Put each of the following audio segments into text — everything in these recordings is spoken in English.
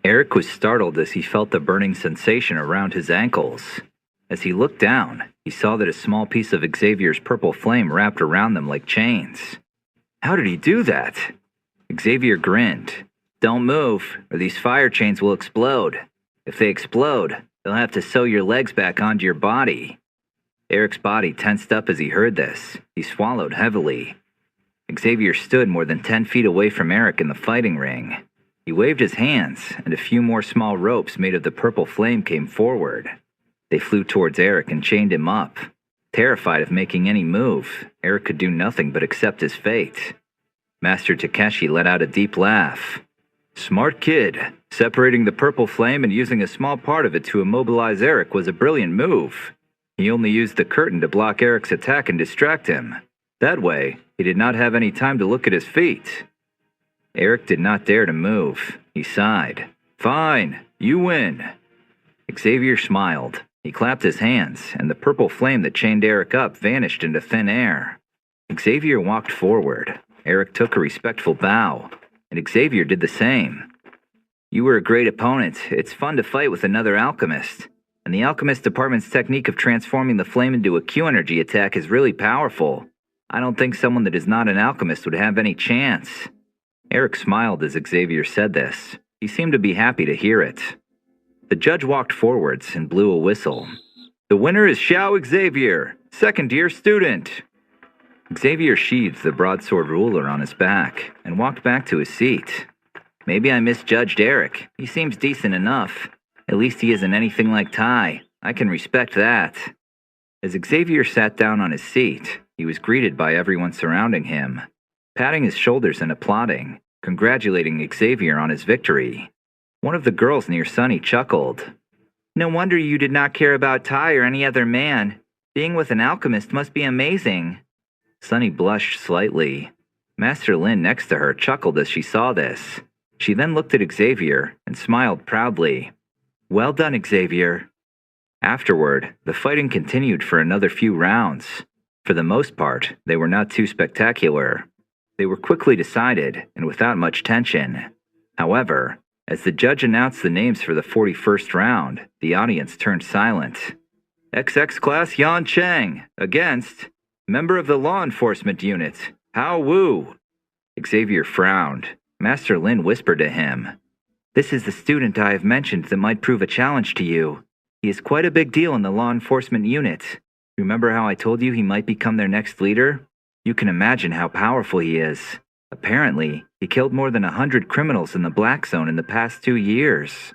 Eric was startled as he felt the burning sensation around his ankles. As he looked down, he saw that a small piece of Xavier's purple flame wrapped around them like chains. How did he do that? Xavier grinned. Don't move, or these fire chains will explode. If they explode, they'll have to sew your legs back onto your body. Eric's body tensed up as he heard this. He swallowed heavily. Xavier stood more than 10 feet away from Eric in the fighting ring. He waved his hands, and a few more small ropes made of the purple flame came forward. They flew towards Eric and chained him up. Terrified of making any move, Eric could do nothing but accept his fate. Master Takeshi let out a deep laugh. Smart kid. Separating the purple flame and using a small part of it to immobilize Eric was a brilliant move. He only used the curtain to block Eric's attack and distract him. That way, he did not have any time to look at his feet. Eric did not dare to move. He sighed. Fine, you win. Xavier smiled. He clapped his hands, and the purple flame that chained Eric up vanished into thin air. Xavier walked forward. Eric took a respectful bow, and Xavier did the same. You were a great opponent. It's fun to fight with another alchemist. And the alchemist department's technique of transforming the flame into a Q-energy attack is really powerful. I don't think someone that is not an alchemist would have any chance. Eric smiled as Xavier said this. He seemed to be happy to hear it. The judge walked forwards and blew a whistle. The winner is Xiao Xavier, second-year student. Xavier sheathed the broadsword ruler on his back and walked back to his seat. Maybe I misjudged Eric. He seems decent enough. At least he isn't anything like Tai. I can respect that. As Xavier sat down on his seat, he was greeted by everyone surrounding him, patting his shoulders and applauding, congratulating Xavier on his victory. One of the girls near Sunny chuckled. No wonder you did not care about Tai or any other man. Being with an alchemist must be amazing. Sunny blushed slightly. Master Lin next to her chuckled as she saw this. She then looked at Xavier and smiled proudly. Well done, Xavier. Afterward, the fighting continued for another few rounds. For the most part, they were not too spectacular. They were quickly decided and without much tension. However, as the judge announced the names for the 41st round, the audience turned silent. XX Class Yan Cheng, against member of the Law Enforcement Unit, Hao Wu. Xavier frowned. Master Lin whispered to him. This is the student I have mentioned that might prove a challenge to you. He is quite a big deal in the Law Enforcement Unit. Remember how I told you he might become their next leader? You can imagine how powerful he is. Apparently, he killed more than 100 criminals in the Black Zone in the past 2 years.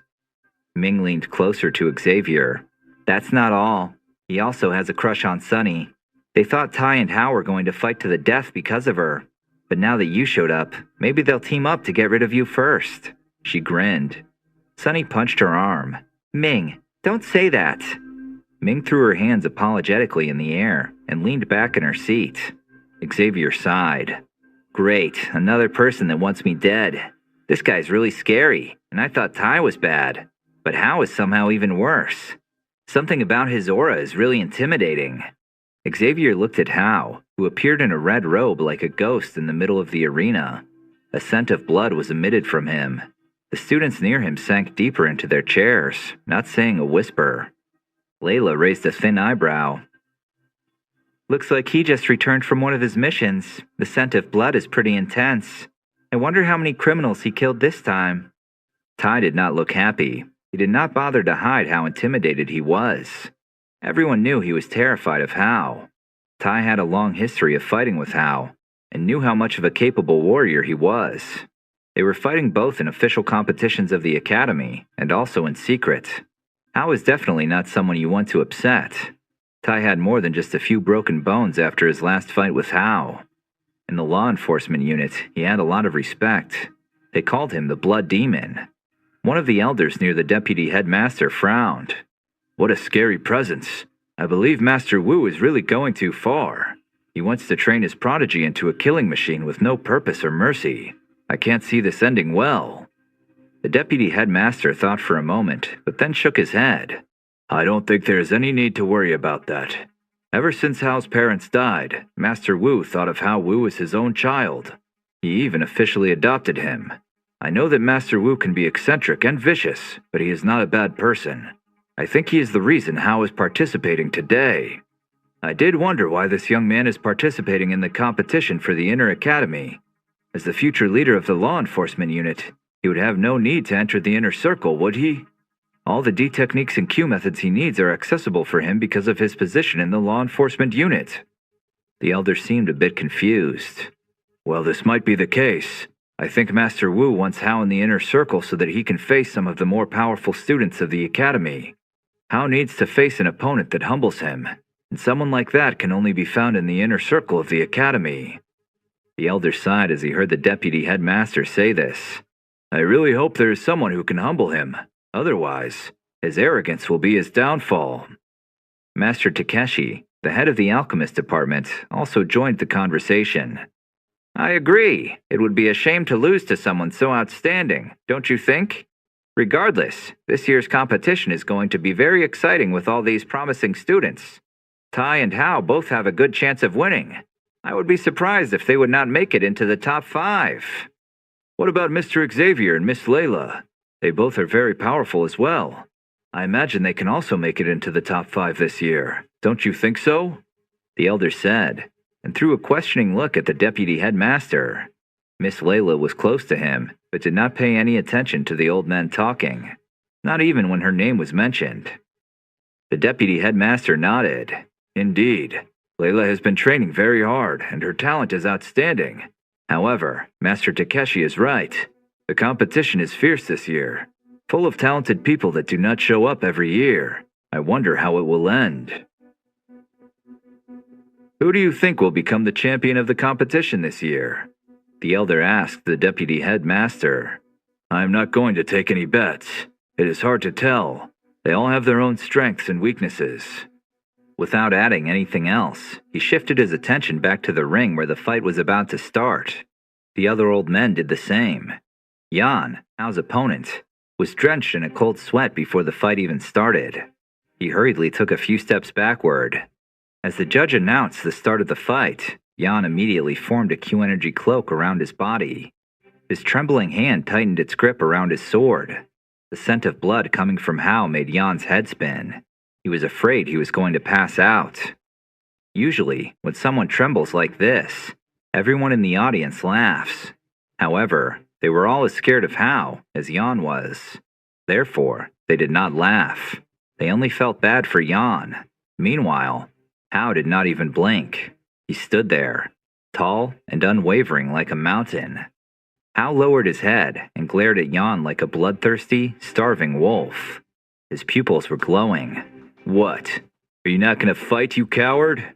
Ming leaned closer to Xavier. That's not all. He also has a crush on Sunny. They thought Tai and Hao were going to fight to the death because of her. But now that you showed up, maybe they'll team up to get rid of you first. She grinned. Sunny punched her arm. Ming, don't say that. Ming threw her hands apologetically in the air and leaned back in her seat. Xavier sighed. Great, another person that wants me dead. This guy's really scary, and I thought Tai was bad. But Hao is somehow even worse. Something about his aura is really intimidating. Xavier looked at Hao, who appeared in a red robe like a ghost in the middle of the arena. A scent of blood was emitted from him. The students near him sank deeper into their chairs, not saying a whisper. Layla raised a thin eyebrow. Looks like he just returned from one of his missions. The scent of blood is pretty intense. I wonder how many criminals he killed this time. Tai did not look happy. He did not bother to hide how intimidated he was. Everyone knew he was terrified of Hao. Tai had a long history of fighting with Hao, and knew how much of a capable warrior he was. They were fighting both in official competitions of the academy, and also in secret. Hao is definitely not someone you want to upset. Tai had more than just a few broken bones after his last fight with Hao. In the law enforcement unit, he had a lot of respect. They called him the Blood Demon. One of the elders near the deputy headmaster frowned. What a scary presence. I believe Master Wu is really going too far. He wants to train his prodigy into a killing machine with no purpose or mercy. I can't see this ending well. The deputy headmaster thought for a moment, but then shook his head. I don't think there is any need to worry about that. Ever since Hao's parents died, Master Wu thought of Hao Wu as his own child. He even officially adopted him. I know that Master Wu can be eccentric and vicious, but he is not a bad person. I think he is the reason Hao is participating today. I did wonder why this young man is participating in the competition for the Inner Academy. As the future leader of the law enforcement unit, he would have no need to enter the inner circle, would he? All the D techniques and Q methods he needs are accessible for him because of his position in the law enforcement unit. The elder seemed a bit confused. Well, this might be the case. I think Master Wu wants Hao in the inner circle so that he can face some of the more powerful students of the academy. Hao needs to face an opponent that humbles him, and someone like that can only be found in the inner circle of the academy. The elder sighed as he heard the deputy headmaster say this. I really hope there is someone who can humble him. Otherwise, his arrogance will be his downfall. Master Takeshi, the head of the alchemist department, also joined the conversation. I agree. It would be a shame to lose to someone so outstanding, don't you think? Regardless, this year's competition is going to be very exciting with all these promising students. Tai and Hao both have a good chance of winning. I would be surprised if they would not make it into the top 5. What about Mr. Xavier and Miss Layla? They both are very powerful as well. I imagine they can also make it into the top 5 this year. Don't you think so? The elder said, and threw a questioning look at the deputy headmaster. Miss Layla was close to him, but did not pay any attention to the old men talking, not even when her name was mentioned. The deputy headmaster nodded. Indeed, Layla has been training very hard, and her talent is outstanding. However, Master Takeshi is right. The competition is fierce this year, full of talented people that do not show up every year. I wonder how it will end. Who do you think will become the champion of the competition this year? The elder asked the deputy headmaster. I am not going to take any bets. It is hard to tell. They all have their own strengths and weaknesses. Without adding anything else, he shifted his attention back to the ring where the fight was about to start. The other old men did the same. Jan, Hao's opponent, was drenched in a cold sweat before the fight even started. He hurriedly took a few steps backward. As the judge announced the start of the fight, Jan immediately formed a Q-energy cloak around his body. His trembling hand tightened its grip around his sword. The scent of blood coming from Hao made Jan's head spin. He was afraid he was going to pass out. Usually, when someone trembles like this, everyone in the audience laughs. However, they were all as scared of Hao as Jan was. Therefore, they did not laugh. They only felt bad for Jan. Meanwhile, Hao did not even blink. He stood there, tall and unwavering like a mountain. Hao lowered his head and glared at Jan like a bloodthirsty, starving wolf. His pupils were glowing. What? Are you not going to fight, you coward?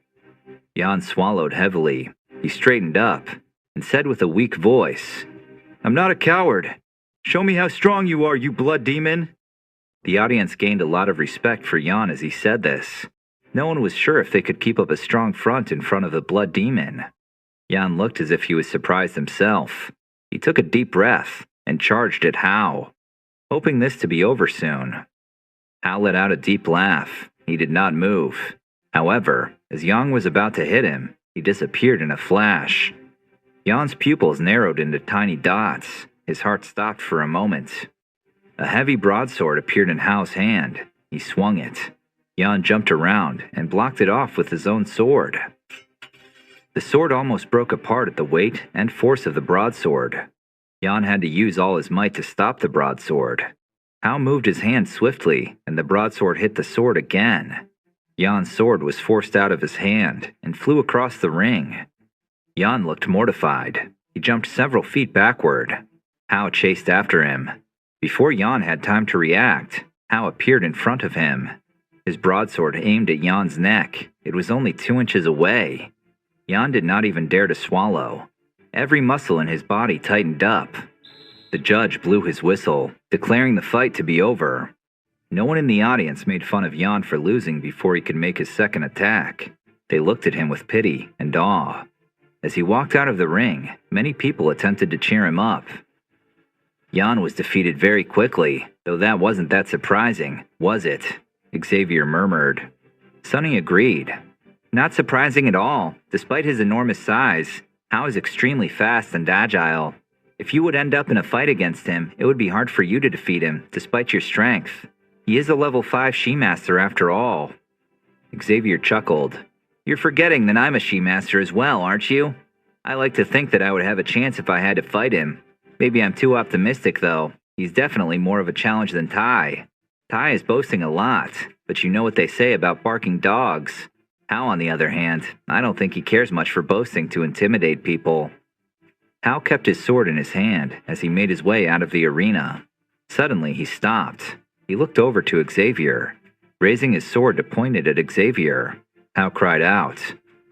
Jan swallowed heavily. He straightened up and said with a weak voice, I'm not a coward. Show me how strong you are, you blood demon. The audience gained a lot of respect for Jan as he said this. No one was sure if they could keep up a strong front in front of the blood demon. Jan looked as if he was surprised himself. He took a deep breath and charged at Hao, hoping this to be over soon. Hao let out a deep laugh. He did not move. However, as Jan was about to hit him, he disappeared in a flash. Jan's pupils narrowed into tiny dots. His heart stopped for a moment. A heavy broadsword appeared in Hao's hand. He swung it. Jan jumped around and blocked it off with his own sword. The sword almost broke apart at the weight and force of the broadsword. Jan had to use all his might to stop the broadsword. Hao moved his hand swiftly, and the broadsword hit the sword again. Jan's sword was forced out of his hand and flew across the ring. Jan looked mortified. He jumped several feet backward. Hao chased after him. Before Jan had time to react, Hao appeared in front of him. His broadsword aimed at Jan's neck. It was only 2 inches away. Jan did not even dare to swallow. Every muscle in his body tightened up. The judge blew his whistle, declaring the fight to be over. No one in the audience made fun of Jan for losing before he could make his second attack. They looked at him with pity and awe. As he walked out of the ring, many people attempted to cheer him up. Jan was defeated very quickly, though that wasn't that surprising, was it? Xavier murmured. Sonny agreed. Not surprising at all. Despite his enormous size, Hao is extremely fast and agile. If you would end up in a fight against him, it would be hard for you to defeat him, despite your strength. He is a level 5 She-Master after all. Xavier chuckled. You're forgetting that I'm a She-Master as well, aren't you? I like to think that I would have a chance if I had to fight him. Maybe I'm too optimistic, though. He's definitely more of a challenge than Tai. Tai is boasting a lot, but you know what they say about barking dogs. Hal, on the other hand, I don't think he cares much for boasting to intimidate people. Hal kept his sword in his hand as he made his way out of the arena. Suddenly, he stopped. He looked over to Xavier. Raising his sword to point it at Xavier, Hal cried out,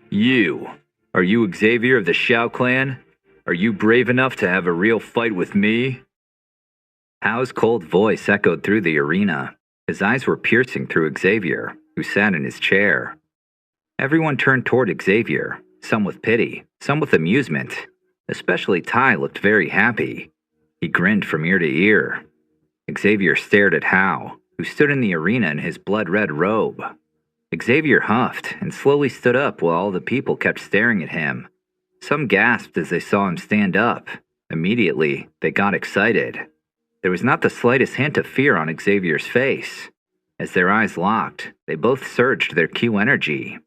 You! Are you Xavier of the Shao clan? Are you brave enough to have a real fight with me? Hal's cold voice echoed through the arena. His eyes were piercing through Xavier, who sat in his chair. Everyone turned toward Xavier, some with pity, some with amusement. Especially Tai looked very happy. He grinned from ear to ear. Xavier stared at Hal, who stood in the arena in his blood-red robe. Xavier huffed and slowly stood up while all the people kept staring at him. Some gasped as they saw him stand up. Immediately, they got excited. There was not the slightest hint of fear on Xavier's face. As their eyes locked, they both surged their Q energy.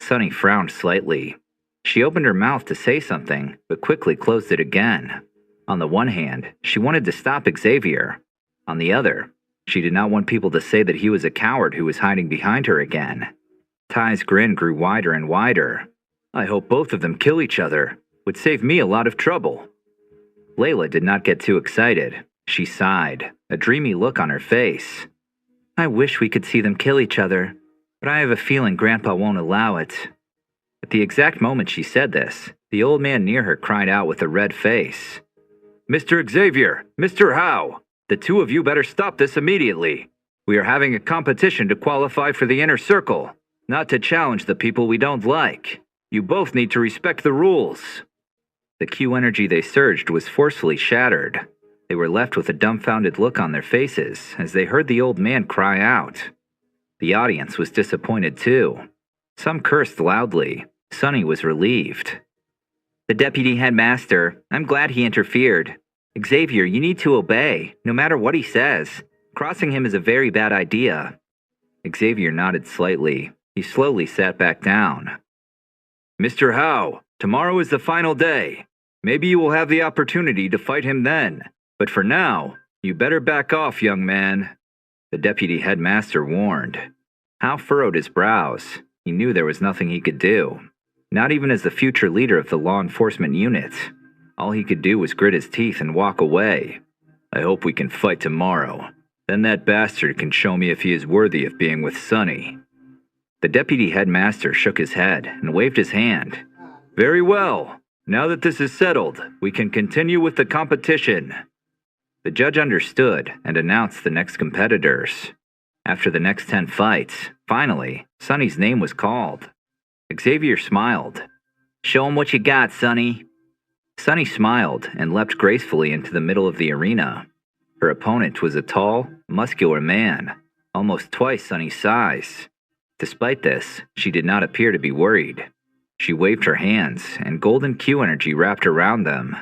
Sunny frowned slightly. She opened her mouth to say something, but quickly closed it again. On the one hand, she wanted to stop Xavier. On the other, she did not want people to say that he was a coward who was hiding behind her again. Tai's grin grew wider and wider. I hope both of them kill each other. Would save me a lot of trouble. Layla did not get too excited. She sighed, a dreamy look on her face. I wish we could see them kill each other, but I have a feeling Grandpa won't allow it. At the exact moment she said this, the old man near her cried out with a red face. Mr. Xavier! Mr. Howe! The two of you better stop this immediately. We are having a competition to qualify for the inner circle, not to challenge the people we don't like. You both need to respect the rules. The Q energy they surged was forcefully shattered. They were left with a dumbfounded look on their faces as they heard the old man cry out. The audience was disappointed too. Some cursed loudly. Sunny was relieved. The deputy headmaster, I'm glad he interfered. Xavier, you need to obey, no matter what he says. Crossing him is a very bad idea. Xavier nodded slightly. He slowly sat back down. Mr. Howe, tomorrow is the final day. Maybe you will have the opportunity to fight him then. But for now, you better back off, young man. The deputy headmaster warned. Howe furrowed his brows. He knew there was nothing he could do. Not even as the future leader of the law enforcement unit. All he could do was grit his teeth and walk away. I hope we can fight tomorrow. Then that bastard can show me if he is worthy of being with Sunny. The deputy headmaster shook his head and waved his hand. Very well. Now that this is settled, we can continue with the competition. The judge understood and announced the next competitors. After the next 10 fights, finally, Sunny's name was called. Xavier smiled. Show him what you got, Sunny. Sunny smiled and leapt gracefully into the middle of the arena. Her opponent was a tall, muscular man, almost twice Sunny's size. Despite this, she did not appear to be worried. She waved her hands, and golden Q energy wrapped around them.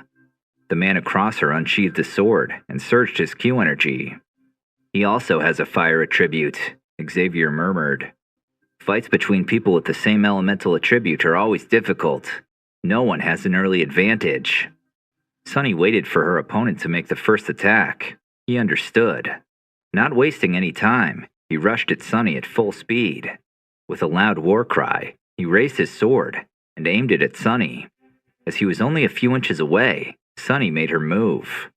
The man across her unsheathed a sword and surged his Q energy. He also has a fire attribute, Xavier murmured. Fights between people with the same elemental attribute are always difficult. No one has an early advantage. Sunny waited for her opponent to make the first attack. He understood. Not wasting any time, he rushed at Sunny at full speed. With a loud war cry, he raised his sword and aimed it at Sunny. As he was only a few inches away, Sunny made her move.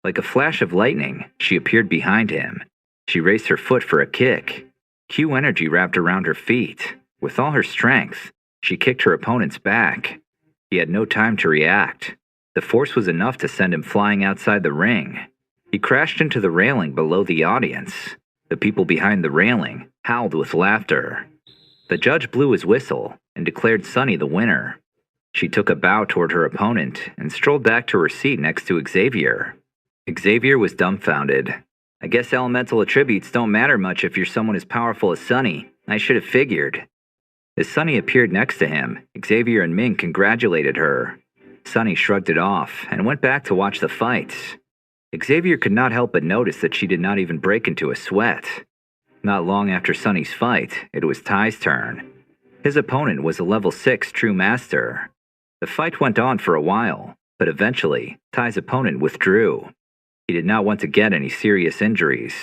Like a flash of lightning, she appeared behind him. She raised her foot for a kick. Q energy wrapped around her feet. With all her strength, she kicked her opponent's back. He had no time to react. The force was enough to send him flying outside the ring. He crashed into the railing below the audience. The people behind the railing howled with laughter. The judge blew his whistle and declared Sunny the winner. She took a bow toward her opponent and strolled back to her seat next to Xavier. Xavier was dumbfounded. I guess elemental attributes don't matter much if you're someone as powerful as Sunny. I should have figured. As Sunny appeared next to him, Xavier and Ming congratulated her. Sunny shrugged it off and went back to watch the fights. Xavier could not help but notice that she did not even break into a sweat. Not long after Sunny's fight, it was Ty's turn. His opponent was a level 6 True Master. The fight went on for a while, but eventually, Ty's opponent withdrew. He did not want to get any serious injuries.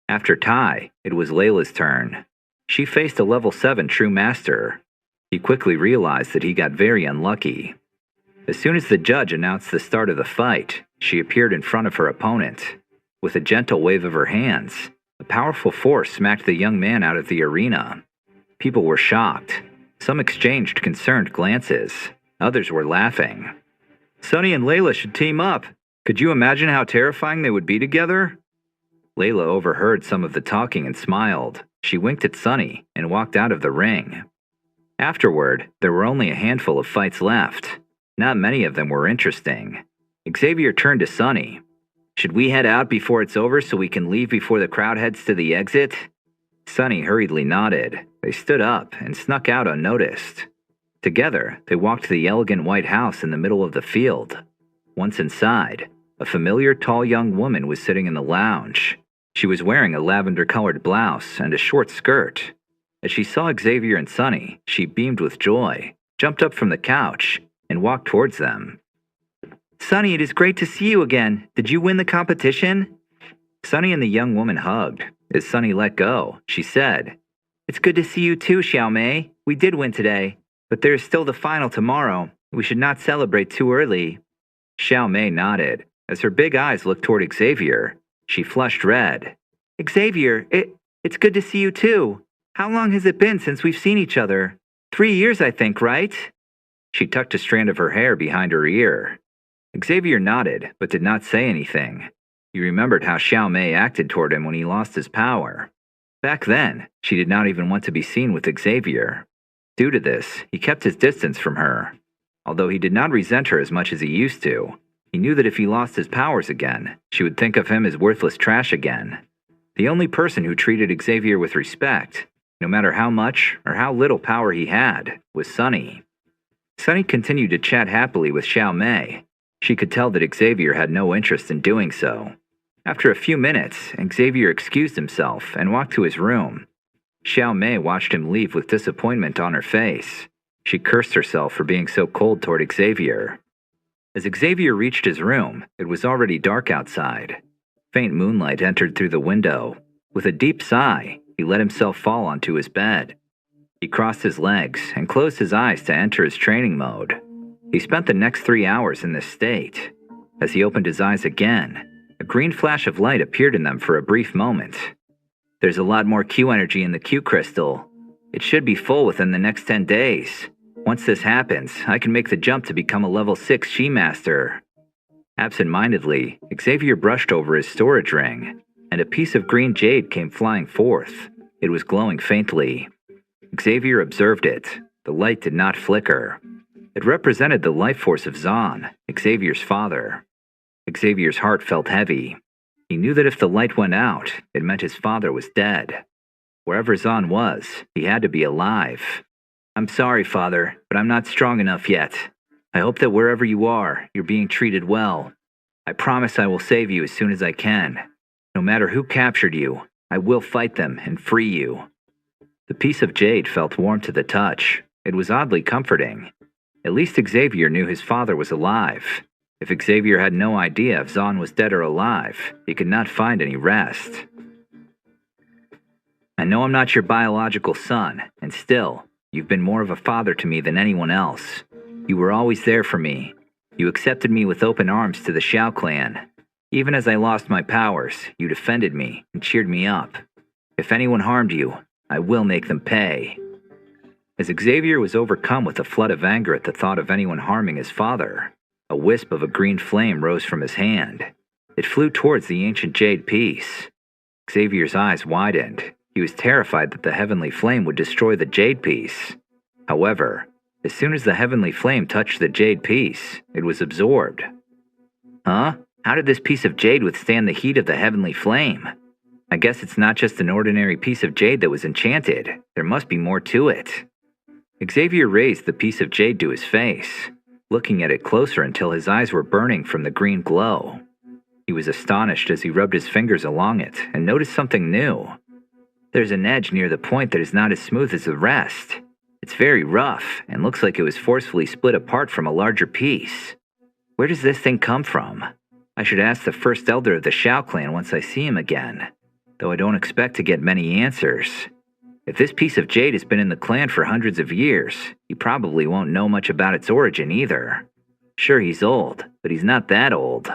After Ty, it was Layla's turn. She faced a level 7 True Master. He quickly realized that he got very unlucky. As soon as the judge announced the start of the fight, she appeared in front of her opponent. With a gentle wave of her hands, a powerful force smacked the young man out of the arena. People were shocked. Some exchanged concerned glances. Others were laughing. Sunny and Layla should team up. Could you imagine how terrifying they would be together? Layla overheard some of the talking and smiled. She winked at Sunny and walked out of the ring. Afterward, there were only a handful of fights left. Not many of them were interesting. Xavier turned to Sunny. Should we head out before it's over so we can leave before the crowd heads to the exit? Sunny hurriedly nodded. They stood up and snuck out unnoticed. Together, they walked to the elegant white house in the middle of the field. Once inside, a familiar tall young woman was sitting in the lounge. She was wearing a lavender-colored blouse and a short skirt. As she saw Xavier and Sunny, she beamed with joy, jumped up from the couch, and walked towards them. Sunny, it is great to see you again. Did you win the competition? Sunny and the young woman hugged. As Sunny let go, she said, It's good to see you too, Xiaomei. We did win today, but there is still the final tomorrow. We should not celebrate too early. Xiaomei nodded. As her big eyes looked toward Xavier, she flushed red. Xavier, it's good to see you too. How long has it been since we've seen each other? 3 years, I think, right? She tucked a strand of her hair behind her ear. Xavier nodded, but did not say anything. He remembered how Xiaomei acted toward him when he lost his power. Back then, she did not even want to be seen with Xavier. Due to this, he kept his distance from her. Although he did not resent her as much as he used to, he knew that if he lost his powers again, she would think of him as worthless trash again. The only person who treated Xavier with respect, no matter how much or how little power he had, was Sunny. Sunny continued to chat happily with Xiaomei. She could tell that Xavier had no interest in doing so. After a few minutes, Xavier excused himself and walked to his room. Xiaomei watched him leave with disappointment on her face. She cursed herself for being so cold toward Xavier. As Xavier reached his room, it was already dark outside. Faint moonlight entered through the window. With a deep sigh, he let himself fall onto his bed. He crossed his legs and closed his eyes to enter his training mode. He spent the next 3 hours in this state. As he opened his eyes again, a green flash of light appeared in them for a brief moment. There's a lot more Q energy in the Q crystal. It should be full within the next 10 days. Once this happens, I can make the jump to become a level 6 Chi Master. Absent-mindedly, Xavier brushed over his storage ring, and a piece of green jade came flying forth. It was glowing faintly. Xavier observed it. The light did not flicker. It represented the life force of Zahn, Xavier's father. Xavier's heart felt heavy. He knew that if the light went out, it meant his father was dead. Wherever Zahn was, he had to be alive. I'm sorry, Father, but I'm not strong enough yet. I hope that wherever you are, you're being treated well. I promise I will save you as soon as I can. No matter who captured you, I will fight them and free you. The piece of jade felt warm to the touch. It was oddly comforting. At least Xavier knew his father was alive. If Xavier had no idea if Zahn was dead or alive, he could not find any rest. I know I'm not your biological son, and still, you've been more of a father to me than anyone else. You were always there for me. You accepted me with open arms to the Xiao clan. Even as I lost my powers, you defended me and cheered me up. If anyone harmed you, I will make them pay. As Xavier was overcome with a flood of anger at the thought of anyone harming his father, a wisp of a green flame rose from his hand. It flew towards the ancient jade piece. Xavier's eyes widened. He was terrified that the heavenly flame would destroy the jade piece. However, as soon as the heavenly flame touched the jade piece, it was absorbed. Huh? How did this piece of jade withstand the heat of the heavenly flame? I guess it's not just an ordinary piece of jade that was enchanted. There must be more to it. Xavier raised the piece of jade to his face. looking at it closer until his eyes were burning from the green glow. He was astonished as he rubbed his fingers along it and noticed something new. There's an edge near the point that is not as smooth as the rest. It's very rough and looks like it was forcefully split apart from a larger piece. Where does this thing come from? I should ask the first elder of the Shao clan once I see him again, though I don't expect to get many answers. If this piece of jade has been in the clan for hundreds of years, he probably won't know much about its origin either. Sure, he's old, but he's not that old.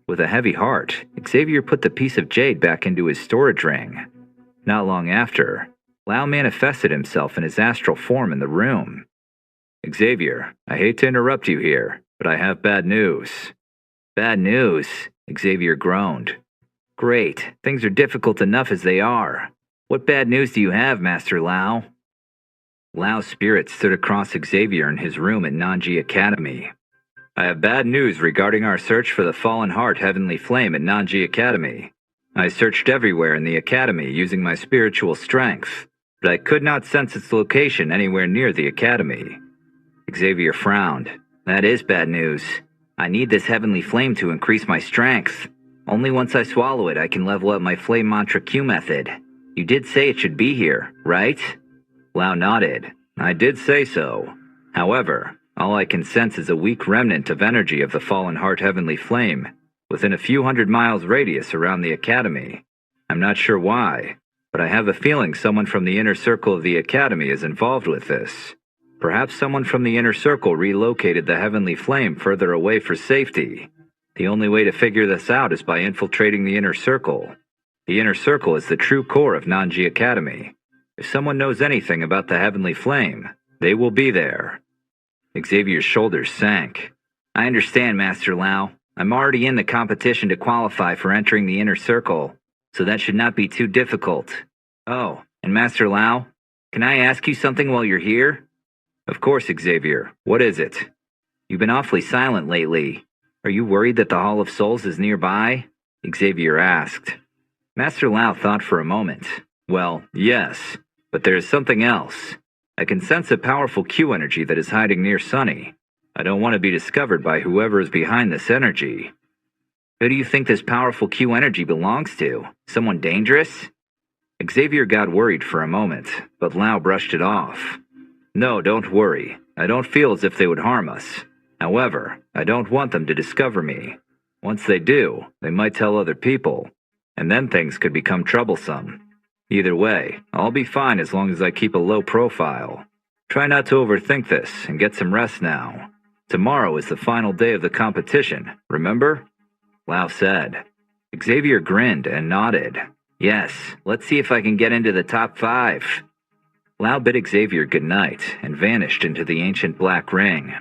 With a heavy heart, Xavier put the piece of jade back into his storage ring. Not long after, Lao manifested himself in his astral form in the room. Xavier, I hate to interrupt you here, but I have bad news. Bad news? Xavier groaned. Great, things are difficult enough as they are. What bad news do you have, Master Lao? Lao's spirit stood across Xavier in his room at Nanji Academy. I have bad news regarding our search for the fallen heart heavenly flame at Nanji Academy. I searched everywhere in the academy using my spiritual strength, but I could not sense its location anywhere near the academy. Xavier frowned. That is bad news. I need this heavenly flame to increase my strength. Only once I swallow it I can level up my flame mantra Q method. You did say it should be here, right? Lao nodded. I did say so. However, all I can sense is a weak remnant of energy of the fallen heart heavenly flame, within a few hundred miles radius around the academy. I'm not sure why, but I have a feeling someone from the inner circle of the academy is involved with this. Perhaps someone from the inner circle relocated the heavenly flame further away for safety. The only way to figure this out is by infiltrating the inner circle. The inner circle is the true core of Nanji Academy. If someone knows anything about the heavenly flame, they will be there. Xavier's shoulders sank. I understand, Master Lao. I'm already in the competition to qualify for entering the inner circle, so that should not be too difficult. Oh, and Master Lao, can I ask you something while you're here? Of course, Xavier. What is it? You've been awfully silent lately. Are you worried that the Hall of Souls is nearby? Xavier asked. Master Lao thought for a moment. Well, yes, but there is something else. I can sense a powerful Q energy that is hiding near Sunny. I don't want to be discovered by whoever is behind this energy. Who do you think this powerful Q energy belongs to? Someone dangerous? Xavier got worried for a moment, but Lao brushed it off. No, don't worry. I don't feel as if they would harm us. However, I don't want them to discover me. Once they do, they might tell other people, and then things could become troublesome. Either way, I'll be fine as long as I keep a low profile. Try not to overthink this and get some rest now. Tomorrow is the final day of the competition, remember? Lao said. Xavier grinned and nodded. Yes, let's see if I can get into the top 5. Lao bid Xavier goodnight and vanished into the ancient black ring.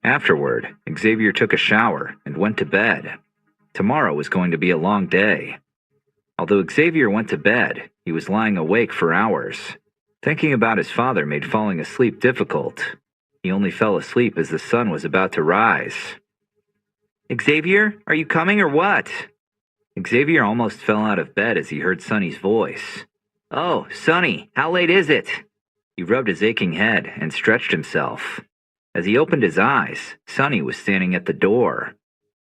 Afterward, Xavier took a shower and went to bed. Tomorrow was going to be a long day. Although Xavier went to bed, he was lying awake for hours. Thinking about his father made falling asleep difficult. He only fell asleep as the sun was about to rise. Xavier, are you coming or what? Xavier almost fell out of bed as he heard Sunny's voice. Oh, Sunny, how late is it? He rubbed his aching head and stretched himself. As he opened his eyes, Sunny was standing at the door.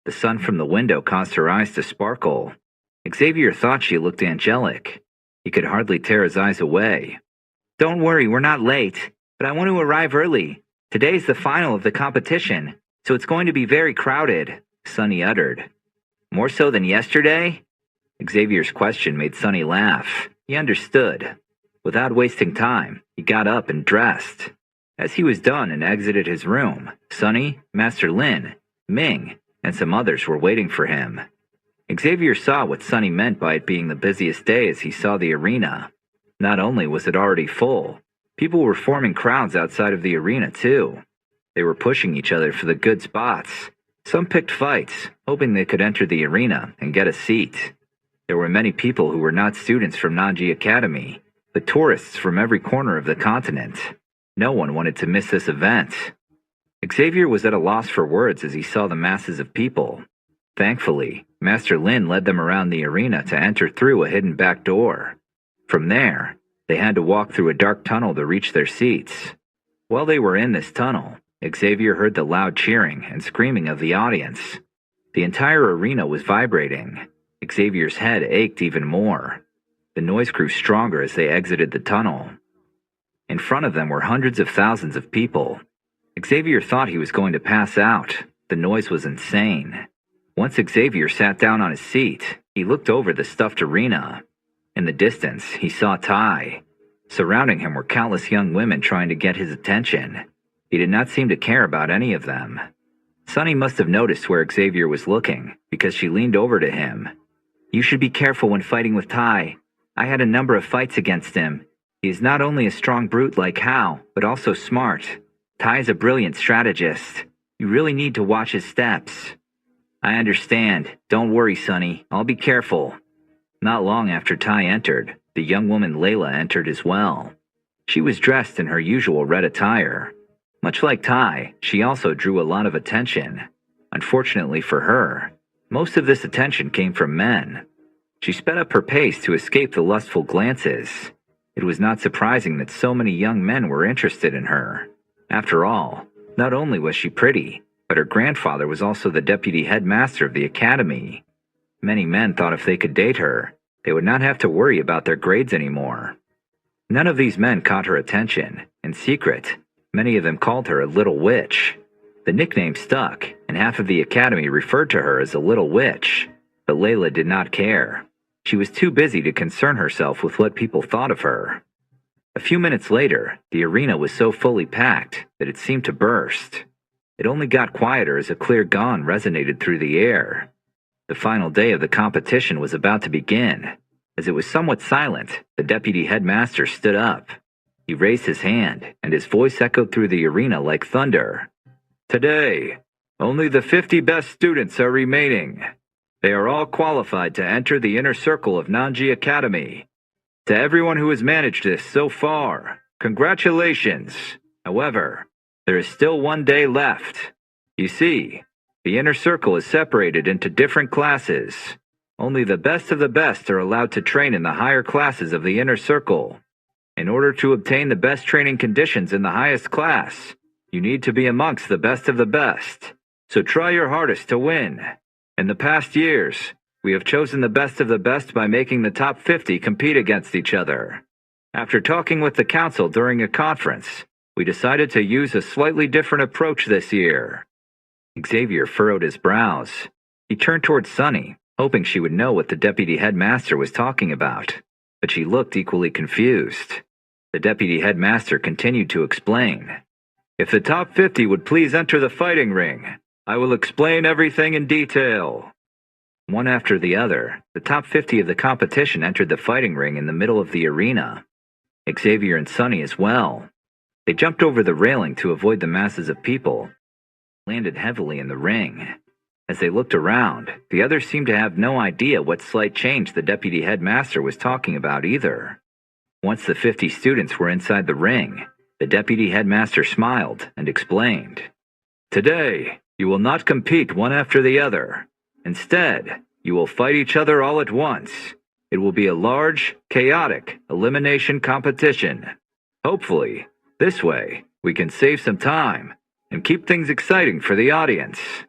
The sun from the window caused her eyes to sparkle. Xavier thought she looked angelic. He could hardly tear his eyes away. Don't worry, we're not late, but I want to arrive early. Today's the final of the competition, so it's going to be very crowded, Sunny uttered. More so than yesterday? Xavier's question made Sunny laugh. He understood. Without wasting time, he got up and dressed. As he was done and exited his room, Sunny, Master Lin, Ming, and some others were waiting for him. Xavier saw what Sunny meant by it being the busiest day as he saw the arena. Not only was it already full, people were forming crowds outside of the arena too. They were pushing each other for the good spots. Some picked fights, hoping they could enter the arena and get a seat. There were many people who were not students from Nanji Academy, but tourists from every corner of the continent. No one wanted to miss this event. Xavier was at a loss for words as he saw the masses of people. Thankfully, Master Lin led them around the arena to enter through a hidden back door. From there, they had to walk through a dark tunnel to reach their seats. While they were in this tunnel, Xavier heard the loud cheering and screaming of the audience. The entire arena was vibrating. Xavier's head ached even more. The noise grew stronger as they exited the tunnel. In front of them were hundreds of thousands of people. Xavier thought he was going to pass out. The noise was insane. Once Xavier sat down on his seat, he looked over the stuffed arena. In the distance, he saw Ty. Surrounding him were countless young women trying to get his attention. He did not seem to care about any of them. Sunny must have noticed where Xavier was looking, because she leaned over to him. "You should be careful when fighting with Ty. I had a number of fights against him. He is not only a strong brute like Hal, but also smart. Ty is a brilliant strategist. You really need to watch his steps." "I understand. Don't worry, Sunny. I'll be careful." Not long after Ty entered, the young woman Layla entered as well. She was dressed in her usual red attire. Much like Ty, she also drew a lot of attention. Unfortunately for her, most of this attention came from men. She sped up her pace to escape the lustful glances. It was not surprising that so many young men were interested in her. After all, not only was she pretty, but her grandfather was also the deputy headmaster of the academy. Many men thought if they could date her, they would not have to worry about their grades anymore. None of these men caught her attention. In secret, many of them called her a little witch. The nickname stuck, and half of the academy referred to her as a little witch. But Layla did not care. She was too busy to concern herself with what people thought of her. A few minutes later, the arena was so fully packed that it seemed to burst. It only got quieter as a clear gong resonated through the air. The final day of the competition was about to begin. As it was somewhat silent, the deputy headmaster stood up. He raised his hand, and his voice echoed through the arena like thunder. "Today, only the 50 best students are remaining. They are all qualified to enter the inner circle of Nanji Academy. To everyone who has managed this so far, congratulations. However, there is still one day left. You see, the inner circle is separated into different classes. Only the best of the best are allowed to train in the higher classes of the inner circle. In order to obtain the best training conditions in the highest class, you need to be amongst the best of the best. So try your hardest to win. In the past years, we have chosen the best of the best by making the top 50 compete against each other. After talking with the council during a conference, we decided to use a slightly different approach this year." Xavier furrowed his brows. He turned towards Sunny, hoping she would know what the deputy headmaster was talking about, but she looked equally confused. The deputy headmaster continued to explain. "If the top 50 would please enter the fighting ring, I will explain everything in detail." One after the other, the top 50 of the competition entered the fighting ring in the middle of the arena. Xavier and Sunny as well. They jumped over the railing to avoid the masses of people, landed heavily in the ring. As they looked around, the others seemed to have no idea what slight change the deputy headmaster was talking about either. Once the 50 students were inside the ring, the deputy headmaster smiled and explained, "Today, you will not compete one after the other. Instead, you will fight each other all at once. It will be a large, chaotic elimination competition. Hopefully, this way, we can save some time and keep things exciting for the audience."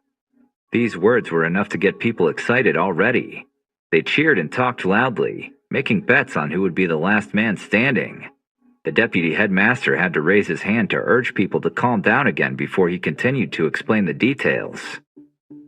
These words were enough to get people excited already. They cheered and talked loudly, making bets on who would be the last man standing. The deputy headmaster had to raise his hand to urge people to calm down again before he continued to explain the details.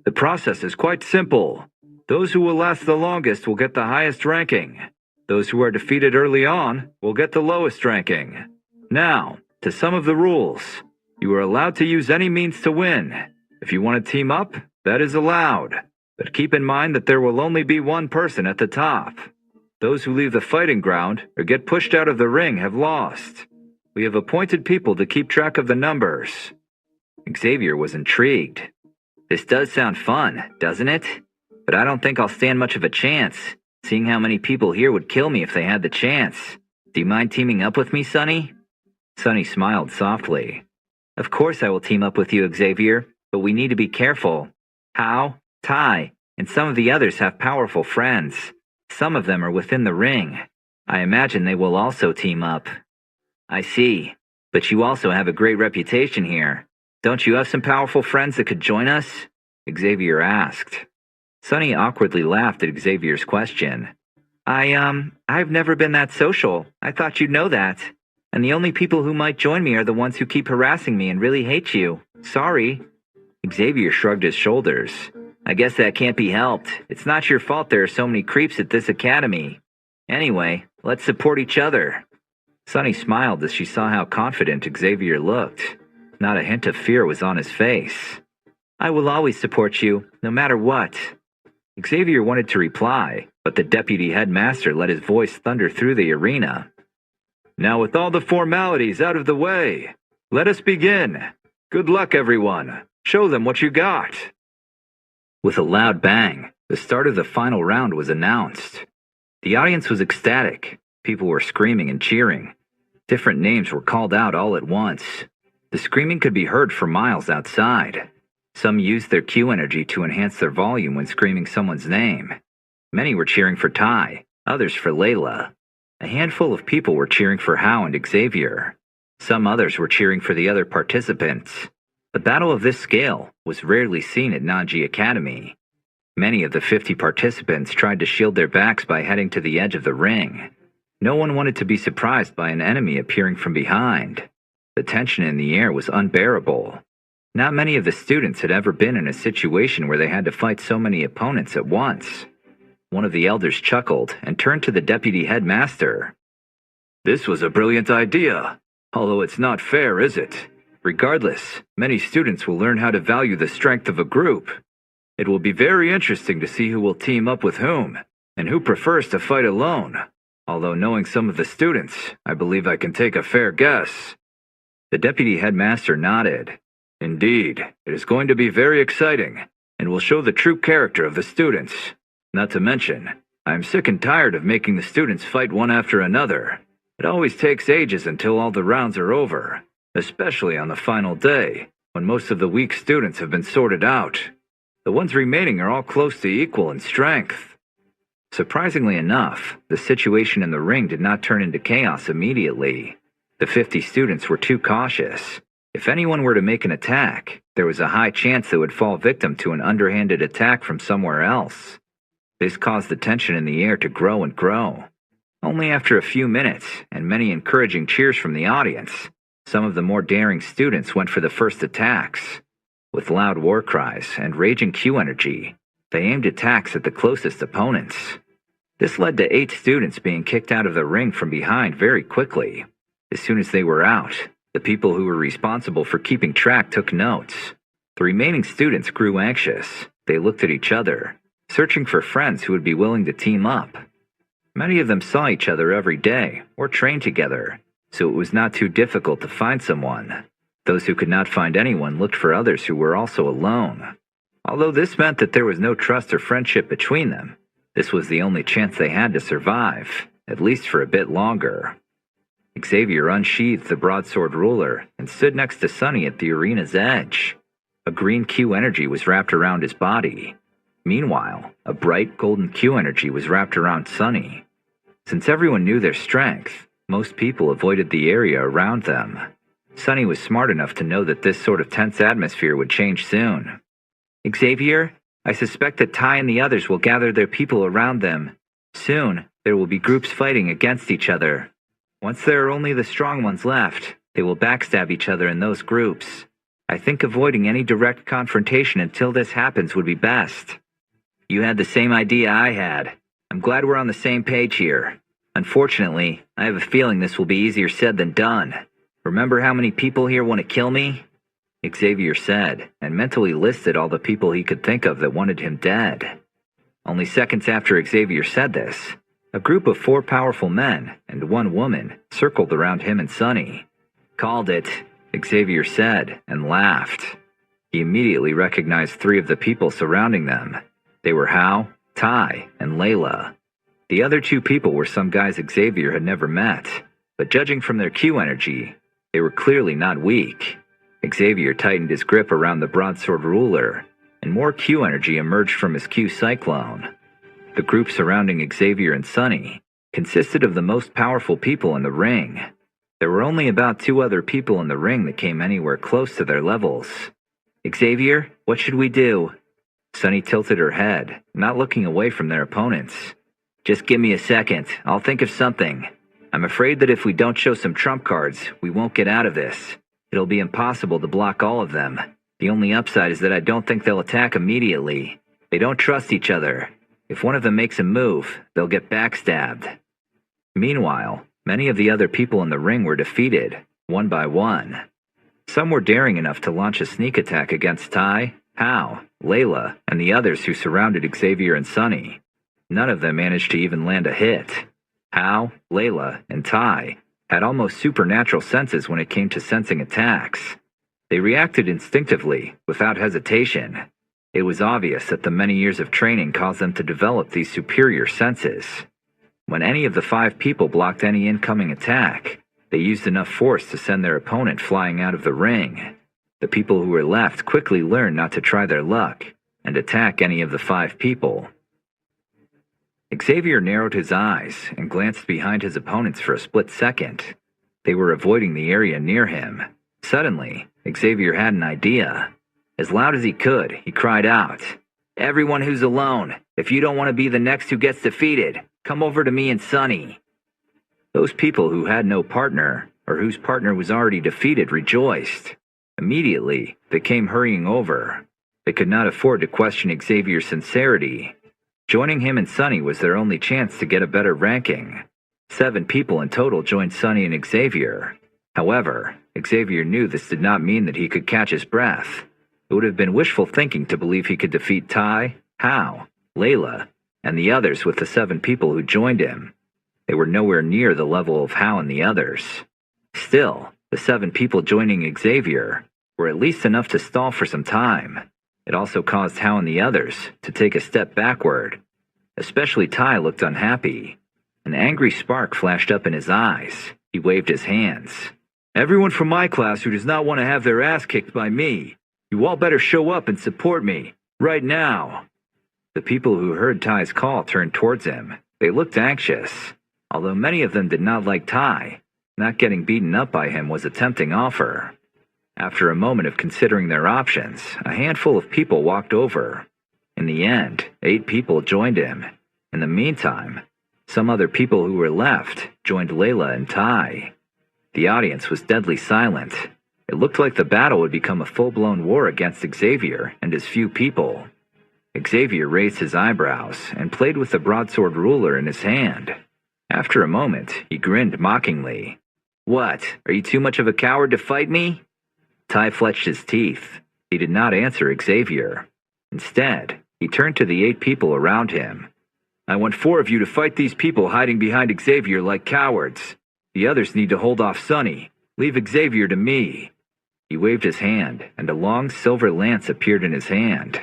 "The process is quite simple. Those who will last the longest will get the highest ranking. Those who are defeated early on will get the lowest ranking. Now, to some of the rules. You are allowed to use any means to win. If you want to team up, that is allowed. But keep in mind that there will only be one person at the top. Those who leave the fighting ground or get pushed out of the ring have lost. We have appointed people to keep track of the numbers." Xavier was intrigued. "This does sound fun, doesn't it? But I don't think I'll stand much of a chance, seeing how many people here would kill me if they had the chance. Do you mind teaming up with me, Sunny?" Sunny smiled softly. "Of course I will team up with you, Xavier, but we need to be careful. Hao, Tai, and some of the others have powerful friends. Some of them are within the ring. I imagine they will also team up." "I see. But you also have a great reputation here. Don't you have some powerful friends that could join us? Xavier asked. Sonny awkwardly laughed at Xavier's question. I've never been that social. I thought you'd know that. And the only people who might join me are the ones who keep harassing me and really hate you. Sorry. Xavier shrugged his shoulders. I guess that can't be helped. It's not your fault there are so many creeps at this academy. Anyway, let's support each other. Sonny smiled as she saw how confident Xavier looked. Not a hint of fear was on his face. I will always support you, no matter what. Xavier wanted to reply, but the deputy headmaster let his voice thunder through the arena. Now with all the formalities out of the way, let us begin. Good luck, everyone. Show them what you got. With a loud bang, the start of the final round was announced. The audience was ecstatic. People were screaming and cheering. Different names were called out all at once. The screaming could be heard for miles outside. Some used their Q energy to enhance their volume when screaming someone's name. Many were cheering for Ty, others for Layla. A handful of people were cheering for Hao and Xavier. Some others were cheering for the other participants. A battle of this scale was rarely seen at Nanji Academy. Many of the 50 participants tried to shield their backs by heading to the edge of the ring. No one wanted to be surprised by an enemy appearing from behind. The tension in the air was unbearable. Not many of the students had ever been in a situation where they had to fight so many opponents at once. One of the elders chuckled and turned to the deputy headmaster. This was a brilliant idea, although it's not fair, is it? Regardless, many students will learn how to value the strength of a group. It will be very interesting to see who will team up with whom, and who prefers to fight alone. Although knowing some of the students, I believe I can take a fair guess. The deputy headmaster nodded. Indeed, it is going to be very exciting, and will show the true character of the students. Not to mention, I am sick and tired of making the students fight one after another. It always takes ages until all the rounds are over, especially on the final day, when most of the weak students have been sorted out. The ones remaining are all close to equal in strength. Surprisingly enough, the situation in the ring did not turn into chaos immediately. The 50 students were too cautious. If anyone were to make an attack, there was a high chance they would fall victim to an underhanded attack from somewhere else. This caused the tension in the air to grow and grow. Only after a few minutes, and many encouraging cheers from the audience, some of the more daring students went for the first attacks. With loud war cries and raging Q energy, they aimed attacks at the closest opponents. This led to 8 students being kicked out of the ring from behind very quickly. As soon as they were out, the people who were responsible for keeping track took notes. The remaining students grew anxious. They looked at each other, searching for friends who would be willing to team up. Many of them saw each other every day or trained together, so it was not too difficult to find someone. Those who could not find anyone looked for others who were also alone. Although this meant that there was no trust or friendship between them, this was the only chance they had to survive, at least for a bit longer. Xavier unsheathed the broadsword ruler and stood next to Sonny at the arena's edge. A green Q energy was wrapped around his body. Meanwhile, a bright golden Q energy was wrapped around Sonny. Since everyone knew their strength, most people avoided the area around them. Sonny was smart enough to know that this sort of tense atmosphere would change soon. Xavier, I suspect that Ty and the others will gather their people around them. Soon, there will be groups fighting against each other. Once there are only the strong ones left, they will backstab each other in those groups. I think avoiding any direct confrontation until this happens would be best. You had the same idea I had. I'm glad we're on the same page here. Unfortunately, I have a feeling this will be easier said than done. Remember how many people here want to kill me? Xavier said, and mentally listed all the people he could think of that wanted him dead. Only seconds after Xavier said this, a group of 4 powerful men and 1 woman circled around him and Sonny. Called it, Xavier said, and laughed. He immediately recognized 3 of the people surrounding them. They were Hao, Ty, and Layla. The other 2 people were some guys Xavier had never met, but judging from their Q energy, they were clearly not weak. Xavier tightened his grip around the broadsword ruler, and more Q energy emerged from his Q cyclone. The group surrounding Xavier and Sonny consisted of the most powerful people in the ring. There were only about 2 other people in the ring that came anywhere close to their levels. Xavier, what should we do? Sunny tilted her head, not looking away from their opponents. Just give me a second. I'll think of something. I'm afraid that if we don't show some trump cards, we won't get out of this. It'll be impossible to block all of them. The only upside is that I don't think they'll attack immediately. They don't trust each other. If one of them makes a move, they'll get backstabbed. Meanwhile, many of the other people in the ring were defeated, one by one. Some were daring enough to launch a sneak attack against Ty, Hao, Layla, and the others who surrounded Xavier and Sunny. None of them managed to even land a hit. Hao, Layla, and Ty had almost supernatural senses when it came to sensing attacks. They reacted instinctively, without hesitation. It was obvious that the many years of training caused them to develop these superior senses. When any of the 5 people blocked any incoming attack, they used enough force to send their opponent flying out of the ring. The people who were left quickly learned not to try their luck and attack any of the 5 people. Xavier narrowed his eyes and glanced behind his opponents for a split second. They were avoiding the area near him. Suddenly, Xavier had an idea. As loud as he could, he cried out, "Everyone who's alone, if you don't want to be the next who gets defeated, come over to me and Sunny." Those people who had no partner, or whose partner was already defeated, rejoiced. Immediately, they came hurrying over. They could not afford to question Xavier's sincerity. Joining him and Sunny was their only chance to get a better ranking. 7 people in total joined Sunny and Xavier. However, Xavier knew this did not mean that he could catch his breath. It would have been wishful thinking to believe he could defeat Ty, Hao, Layla, and the others with the 7 people who joined him. They were nowhere near the level of Hao and the others. Still, the 7 people joining Xavier were at least enough to stall for some time. It also caused Hao and the others to take a step backward. Especially Ty looked unhappy. An angry spark flashed up in his eyes. He waved his hands. "Everyone from my class who does not want to have their ass kicked by me, you all better show up and support me, right now." The people who heard Ty's call turned towards him. They looked anxious. Although many of them did not like Ty, not getting beaten up by him was a tempting offer. After a moment of considering their options, a handful of people walked over. In the end, 8 people joined him. In the meantime, some other people who were left joined Layla and Ty. The audience was deadly silent. It looked like the battle would become a full-blown war against Xavier and his few people. Xavier raised his eyebrows and played with the broadsword ruler in his hand. After a moment, he grinned mockingly. "What, are you too much of a coward to fight me?" Ty flexed his teeth. He did not answer Xavier. Instead, he turned to the 8 people around him. "I want 4 of you to fight these people hiding behind Xavier like cowards. The others need to hold off Sunny. Leave Xavier to me." He waved his hand, and a long silver lance appeared in his hand.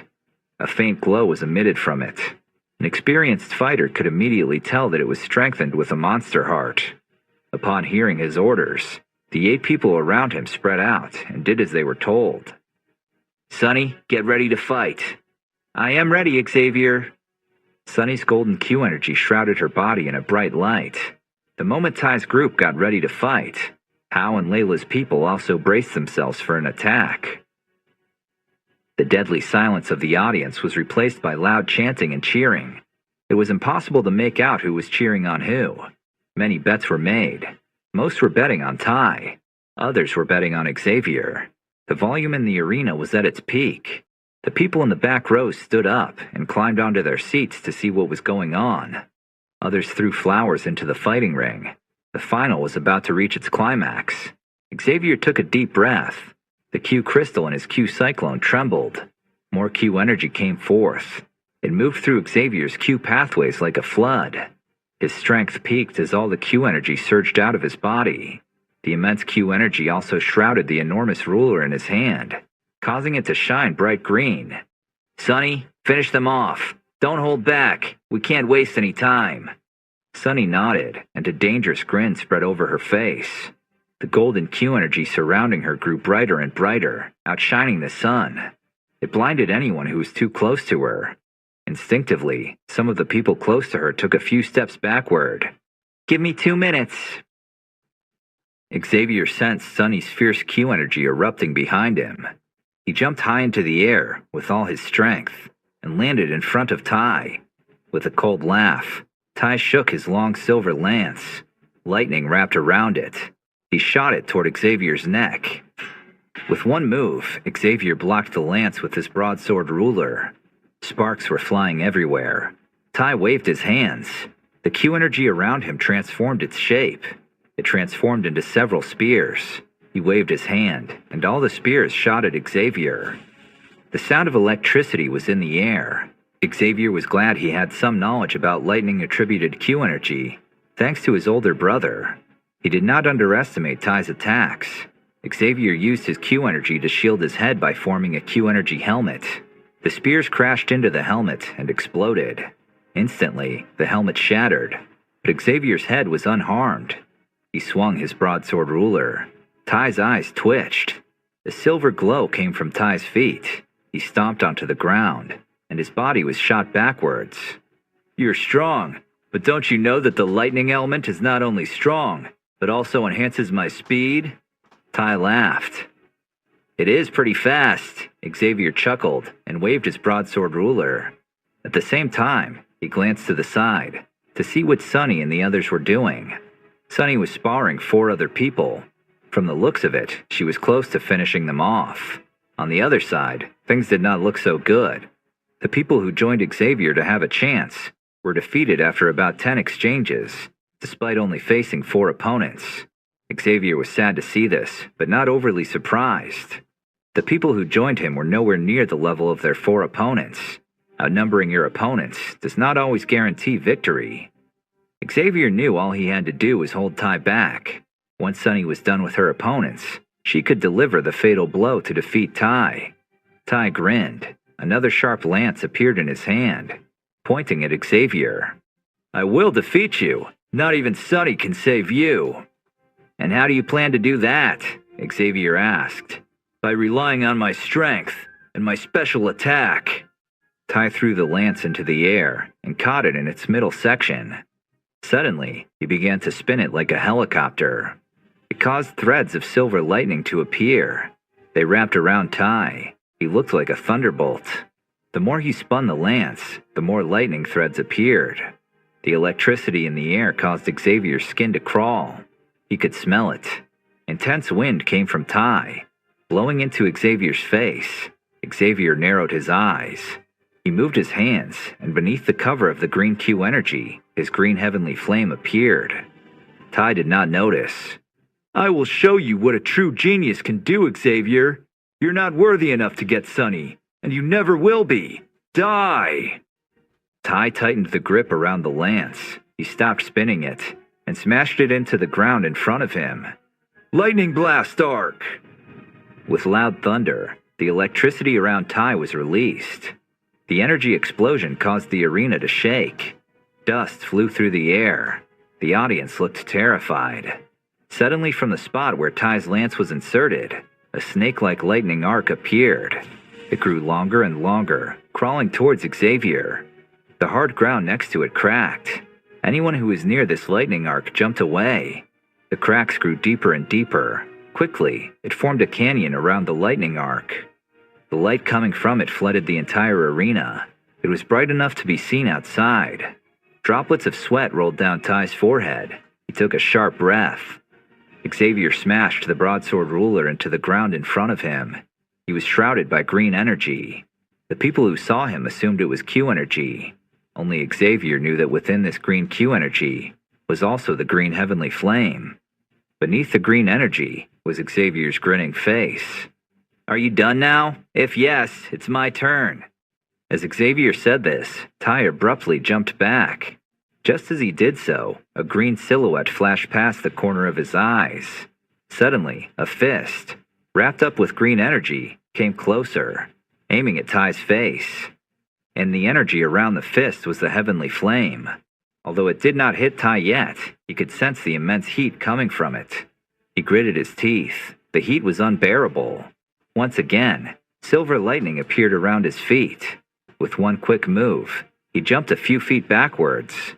A faint glow was emitted from it. An experienced fighter could immediately tell that it was strengthened with a monster heart. Upon hearing his orders, the 8 people around him spread out and did as they were told. "Sunny, get ready to fight." "I am ready, Xavier." Sunny's golden Q energy shrouded her body in a bright light. The moment Ty's group got ready to fight, Hao and Layla's people also braced themselves for an attack. The deadly silence of the audience was replaced by loud chanting and cheering. It was impossible to make out who was cheering on who. Many bets were made. Most were betting on Ty. Others were betting on Xavier. The volume in the arena was at its peak. The people in the back rows stood up and climbed onto their seats to see what was going on. Others threw flowers into the fighting ring. The final was about to reach its climax. Xavier took a deep breath. The Q crystal in his Q cyclone trembled. More Q energy came forth. It moved through Xavier's Q pathways like a flood. His strength peaked as all the Q energy surged out of his body. The immense Q energy also shrouded the enormous ruler in his hand, causing it to shine bright green. "Sunny, finish them off. Don't hold back. We can't waste any time." Sunny nodded, and a dangerous grin spread over her face. The golden Q energy surrounding her grew brighter and brighter, outshining the sun. It blinded anyone who was too close to her. Instinctively, some of the people close to her took a few steps backward. "Give me 2 minutes." Xavier sensed Sonny's fierce Q energy erupting behind him. He jumped high into the air with all his strength and landed in front of Ty. With a cold laugh, Ty shook his long silver lance. Lightning wrapped around it. He shot it toward Xavier's neck. With one move, Xavier blocked the lance with his broadsword ruler. Sparks were flying everywhere. Ty waved his hands. The Q energy around him transformed its shape. It transformed into several spears. He waved his hand, and all the spears shot at Xavier. The sound of electricity was in the air. Xavier was glad he had some knowledge about lightning-attributed Q energy, thanks to his older brother. He did not underestimate Ty's attacks. Xavier used his Q energy to shield his head by forming a Q energy helmet. The spears crashed into the helmet and exploded. Instantly, the helmet shattered, but Xavier's head was unharmed. He swung his broadsword ruler. Ty's eyes twitched. A silver glow came from Ty's feet. He stomped onto the ground, and his body was shot backwards. "You're strong, but don't you know that the lightning element is not only strong, but also enhances my speed?" Ty laughed. "It is pretty fast," Xavier chuckled and waved his broadsword ruler. At the same time, he glanced to the side to see what Sonny and the others were doing. Sonny was sparring 4 other people. From the looks of it, she was close to finishing them off. On the other side, things did not look so good. The people who joined Xavier to have a chance were defeated after about 10 exchanges, despite only facing 4 opponents. Xavier was sad to see this, but not overly surprised. The people who joined him were nowhere near the level of their 4 opponents. Outnumbering your opponents does not always guarantee victory. Xavier knew all he had to do was hold Ty back. Once Sonny was done with her opponents, she could deliver the fatal blow to defeat Ty. Ty grinned. Another sharp lance appeared in his hand, pointing at Xavier. "I will defeat you. Not even Sonny can save you." "And how do you plan to do that?" Xavier asked. "By relying on my strength and my special attack." Ty threw the lance into the air and caught it in its middle section. Suddenly, he began to spin it like a helicopter. It caused threads of silver lightning to appear. They wrapped around Ty. He looked like a thunderbolt. The more he spun the lance, the more lightning threads appeared. The electricity in the air caused Xavier's skin to crawl. He could smell it. Intense wind came from Ty, blowing into Xavier's face. Xavier narrowed his eyes. He moved his hands, and beneath the cover of the green Q energy, his green heavenly flame appeared. Ty did not notice. "I will show you what a true genius can do, Xavier. You're not worthy enough to get Sonny, and you never will be. Die!" Ty tightened the grip around the lance. He stopped spinning it and smashed it into the ground in front of him. "Lightning blast arc!" With loud thunder, the electricity around Ty was released. The energy explosion caused the arena to shake. Dust flew through the air. The audience looked terrified. Suddenly, from the spot where Ty's lance was inserted, a snake-like lightning arc appeared. It grew longer and longer, crawling towards Xavier. The hard ground next to it cracked. Anyone who was near this lightning arc jumped away. The cracks grew deeper and deeper. Quickly, it formed a canyon around the lightning arc. The light coming from it flooded the entire arena. It was bright enough to be seen outside. Droplets of sweat rolled down Ty's forehead. He took a sharp breath. Xavier smashed the broadsword ruler into the ground in front of him. He was shrouded by green energy. The people who saw him assumed it was Q energy. Only Xavier knew that within this green Q energy was also the green heavenly flame. Beneath the green energy was Xavier's grinning face. "Are you done now? If yes, it's my turn." As Xavier said this, Ty abruptly jumped back. Just as he did so, a green silhouette flashed past the corner of his eyes. Suddenly, a fist, wrapped up with green energy, came closer, aiming at Ty's face. And the energy around the fist was the heavenly flame. Although it did not hit Ty yet, he could sense the immense heat coming from it. He gritted his teeth. The heat was unbearable. Once again, silver lightning appeared around his feet. With one quick move, he jumped a few feet backwards.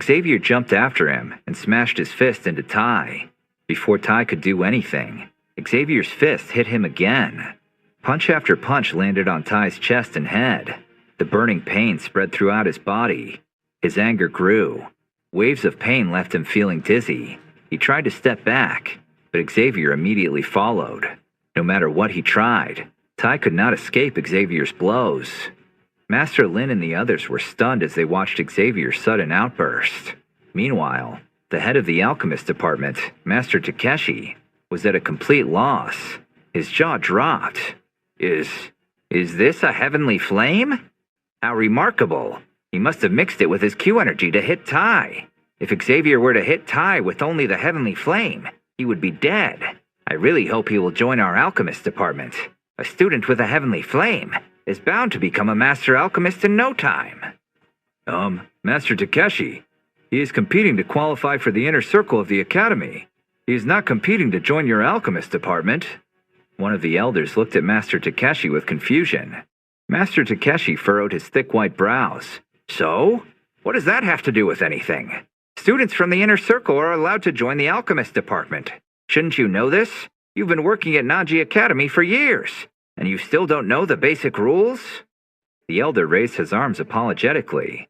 Xavier jumped after him and smashed his fist into Ty. Before Ty could do anything, Xavier's fist hit him again. Punch after punch landed on Ty's chest and head. The burning pain spread throughout his body. His anger grew. Waves of pain left him feeling dizzy. He tried to step back, but Xavier immediately followed. No matter what he tried, Ty could not escape Xavier's blows. Master Lin and the others were stunned as they watched Xavier's sudden outburst. Meanwhile, the head of the alchemist department, Master Takeshi, was at a complete loss. His jaw dropped. Is this a heavenly flame? How remarkable. He must have mixed it with his Q energy to hit Ty. If Xavier were to hit Ty with only the heavenly flame, he would be dead. I really hope he will join our alchemist department. A student with a heavenly flame is bound to become a master alchemist in no time. Master Takeshi, he is competing to qualify for the inner circle of the academy. He is not competing to join your alchemist department. One of the elders looked at Master Takeshi with confusion. Master Takeshi furrowed his thick white brows. So? What does that have to do with anything? Students from the inner circle are allowed to join the alchemist department. Shouldn't you know this? You've been working at Naji Academy for years, and you still don't know the basic rules? The elder raised his arms apologetically.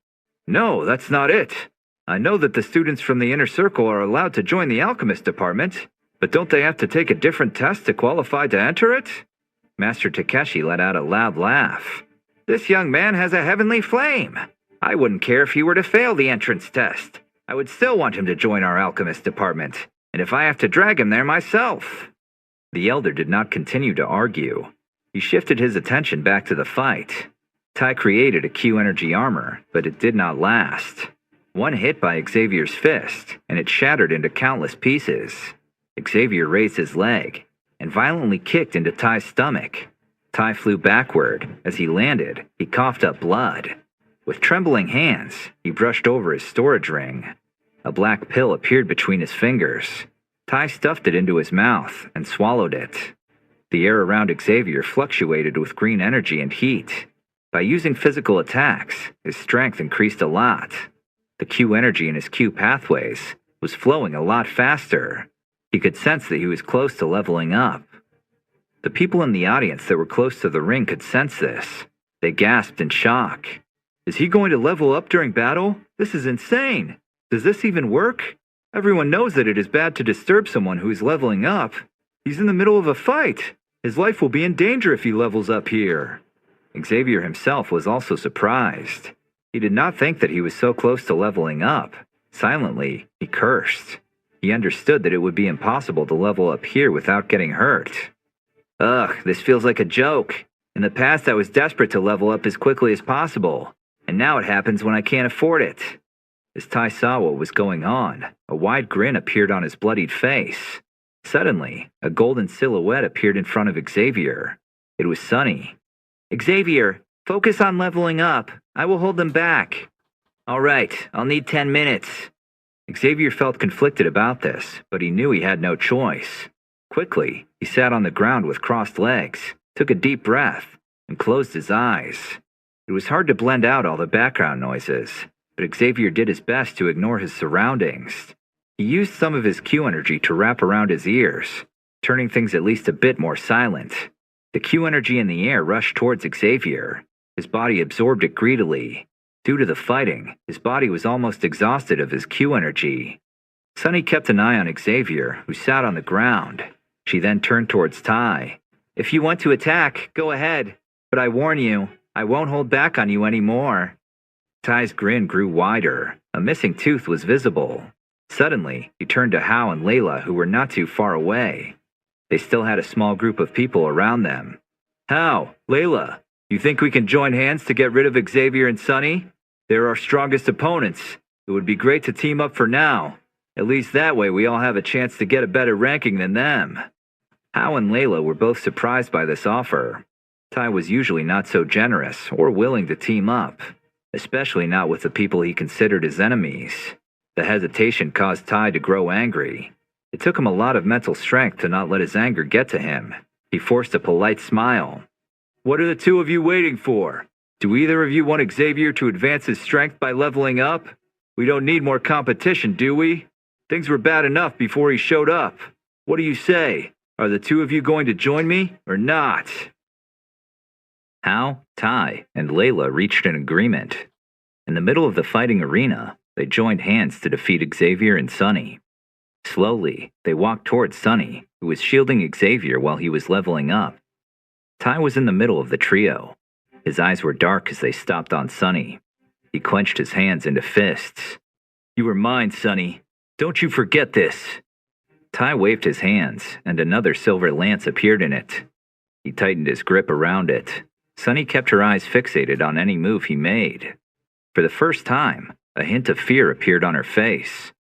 No, that's not it. I know that the students from the inner circle are allowed to join the alchemist department, but don't they have to take a different test to qualify to enter it? Master Takeshi let out a loud laugh. This young man has a heavenly flame. I wouldn't care if he were to fail the entrance test. I would still want him to join our alchemist department, and if I have to drag him there myself. The elder did not continue to argue. He shifted his attention back to the fight. Ty created a Q energy armor, but it did not last. One hit by Xavier's fist, and it shattered into countless pieces. Xavier raised his leg and violently kicked into Ty's stomach. Ty flew backward. As he landed, he coughed up blood. With trembling hands, he brushed over his storage ring. A black pill appeared between his fingers. Ty stuffed it into his mouth and swallowed it. The air around Xavier fluctuated with green energy and heat. By using physical attacks, his strength increased a lot. The Q energy in his Q pathways was flowing a lot faster. He could sense that he was close to leveling up. The people in the audience that were close to the ring could sense this. They gasped in shock. Is he going to level up during battle? This is insane. Does this even work? Everyone knows that it is bad to disturb someone who is leveling up. He's in the middle of a fight. His life will be in danger if he levels up here. Xavier himself was also surprised. He did not think that he was so close to leveling up. Silently, he cursed. He understood that it would be impossible to level up here without getting hurt. Ugh, this feels like a joke. In the past, I was desperate to level up as quickly as possible, and now it happens when I can't afford it. As Ty saw what was going on, a wide grin appeared on his bloodied face. Suddenly, a golden silhouette appeared in front of Xavier. It was Sunny. Xavier, focus on leveling up. I will hold them back. All right, I'll need 10 minutes. Xavier felt conflicted about this, but he knew he had no choice. Quickly, he sat on the ground with crossed legs, took a deep breath, and closed his eyes. It was hard to blend out all the background noises, but Xavier did his best to ignore his surroundings. He used some of his Q energy to wrap around his ears, turning things at least a bit more silent. The Q energy in the air rushed towards Xavier. His body absorbed it greedily. Due to the fighting, his body was almost exhausted of his Q energy. Sunny kept an eye on Xavier, who sat on the ground. She then turned towards Ty. If you want to attack, go ahead, but I warn you, I won't hold back on you anymore. Ty's grin grew wider. A missing tooth was visible. Suddenly, he turned to Hao and Layla, who were not too far away. They still had a small group of people around them. Hao, Layla, you think we can join hands to get rid of Xavier and Sunny? They're our strongest opponents. It would be great to team up for now. At least that way we all have a chance to get a better ranking than them. Hao and Layla were both surprised by this offer. Ty was usually not so generous or willing to team up, especially not with the people he considered his enemies. The hesitation caused Ty to grow angry. It took him a lot of mental strength to not let his anger get to him. He forced a polite smile. What are the two of you waiting for? Do either of you want Xavier to advance his strength by leveling up? We don't need more competition, do we? Things were bad enough before he showed up. What do you say? Are the two of you going to join me or not? Hal, Ty, and Layla reached an agreement. In the middle of the fighting arena, they joined hands to defeat Xavier and Sonny. Slowly, they walked towards Sonny, who was shielding Xavier while he was leveling up. Ty was in the middle of the trio. His eyes were dark as they stopped on Sonny. He clenched his hands into fists. You are mine, Sonny. Don't you forget this. Ty waved his hands, and another silver lance appeared in it. He tightened his grip around it. Sonny kept her eyes fixated on any move he made. For the first time, a hint of fear appeared on her face.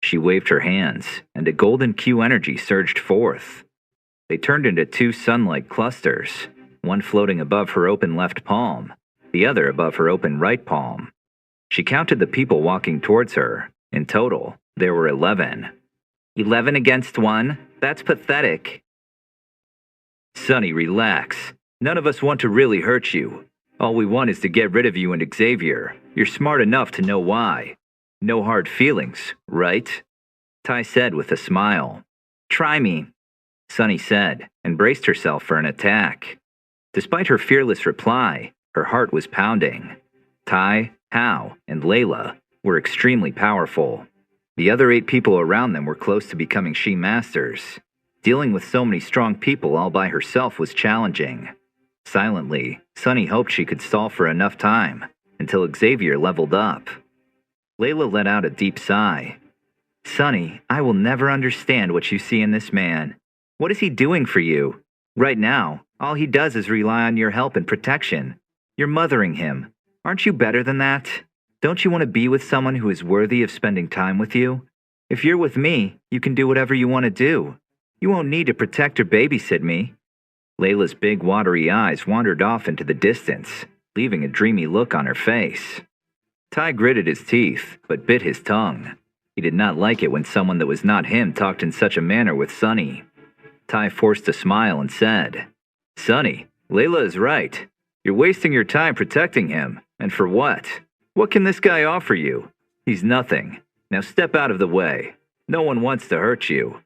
She waved her hands, and a golden Q energy surged forth. They turned into two sun-like clusters, one floating above her open left palm, the other above her open right palm. She counted the people walking towards her. In total, there were 11. 11 against 1? That's pathetic. Sonny, relax. None of us want to really hurt you. All we want is to get rid of you and Xavier. You're smart enough to know why. No hard feelings, right? Ty said with a smile. Try me, Sonny said, and braced herself for an attack. Despite her fearless reply, her heart was pounding. Ty, Hal, and Layla were extremely powerful. The other 8 people around them were close to becoming she-masters. Dealing with so many strong people all by herself was challenging. Silently, Sonny hoped she could stall for enough time until Xavier leveled up. Layla let out a deep sigh. Sonny, I will never understand what you see in this man. What is he doing for you? Right now, all he does is rely on your help and protection. You're mothering him. Aren't you better than that? Don't you want to be with someone who is worthy of spending time with you? If you're with me, you can do whatever you want to do. You won't need to protect or babysit me. Layla's big watery eyes wandered off into the distance, leaving a dreamy look on her face. Ty gritted his teeth, but bit his tongue. He did not like it when someone that was not him talked in such a manner with Sonny. Ty forced a smile and said, Sonny, Layla is right. You're wasting your time protecting him. And for what? What can this guy offer you? He's nothing. Now step out of the way. No one wants to hurt you.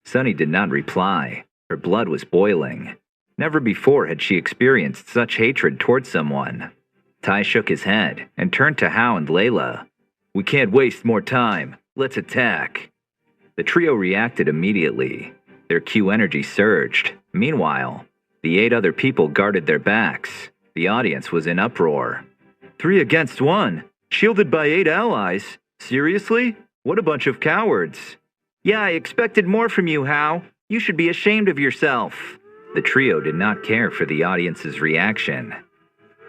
Sonny did not reply. Her blood was boiling. Never before had she experienced such hatred towards someone. Ty shook his head and turned to Hal and Layla. We can't waste more time. Let's attack. The trio reacted immediately. Their Q energy surged. Meanwhile, the 8 other people guarded their backs. The audience was in uproar. 3 against 1, shielded by 8 allies. Seriously? What a bunch of cowards. Yeah, I expected more from you, Hal. You should be ashamed of yourself. The trio did not care for the audience's reaction.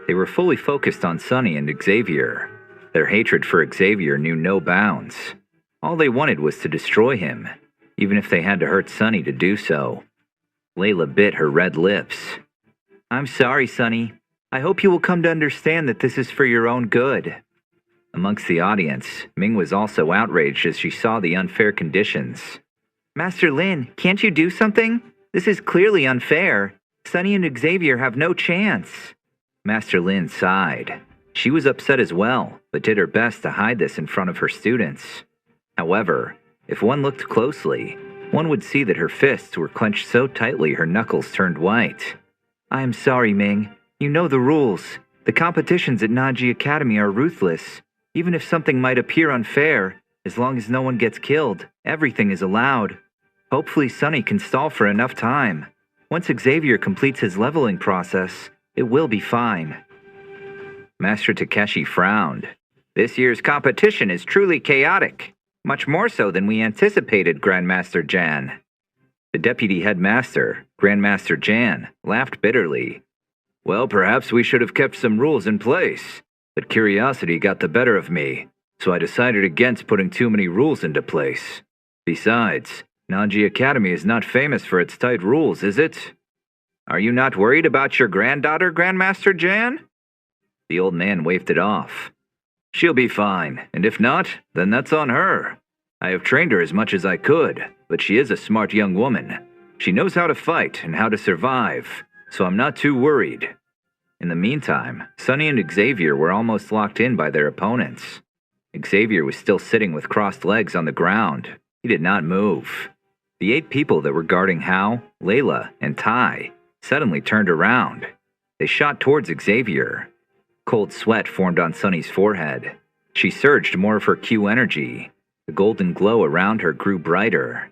They were fully focused on Sonny and Xavier. Their hatred for Xavier knew no bounds. All they wanted was to destroy him, even if they had to hurt Sonny to do so. Layla bit her red lips. I'm sorry, Sonny. I hope you will come to understand that this is for your own good. Amongst the audience, Ming was also outraged as she saw the unfair conditions. Master Lin, can't you do something? This is clearly unfair. Sonny and Xavier have no chance. Master Lin sighed. She was upset as well, but did her best to hide this in front of her students. However, if one looked closely, one would see that her fists were clenched so tightly her knuckles turned white. I am sorry, Ming. You know the rules. The competitions at Naji Academy are ruthless. Even if something might appear unfair, as long as no one gets killed, everything is allowed. Hopefully Sonny can stall for enough time. Once Xavier completes his leveling process, it will be fine. Master Takeshi frowned. This year's competition is truly chaotic. Much more so than we anticipated, Grandmaster Jan. The deputy headmaster, Grandmaster Jan, laughed bitterly. Well, perhaps we should have kept some rules in place, but curiosity got the better of me, so I decided against putting too many rules into place. Besides, Nanji Academy is not famous for its tight rules, is it? Are you not worried about your granddaughter, Grandmaster Jan? The old man waved it off. She'll be fine, and if not, then that's on her. I have trained her as much as I could, but she is a smart young woman. She knows how to fight and how to survive, so I'm not too worried. In the meantime, Sonny and Xavier were almost locked in by their opponents. Xavier was still sitting with crossed legs on the ground, He did not move. The 8 people that were guarding Hal, Layla, and Ty suddenly turned around. They shot towards Xavier. Cold sweat formed on Sunny's forehead. She surged more of her Q energy. The golden glow around her grew brighter.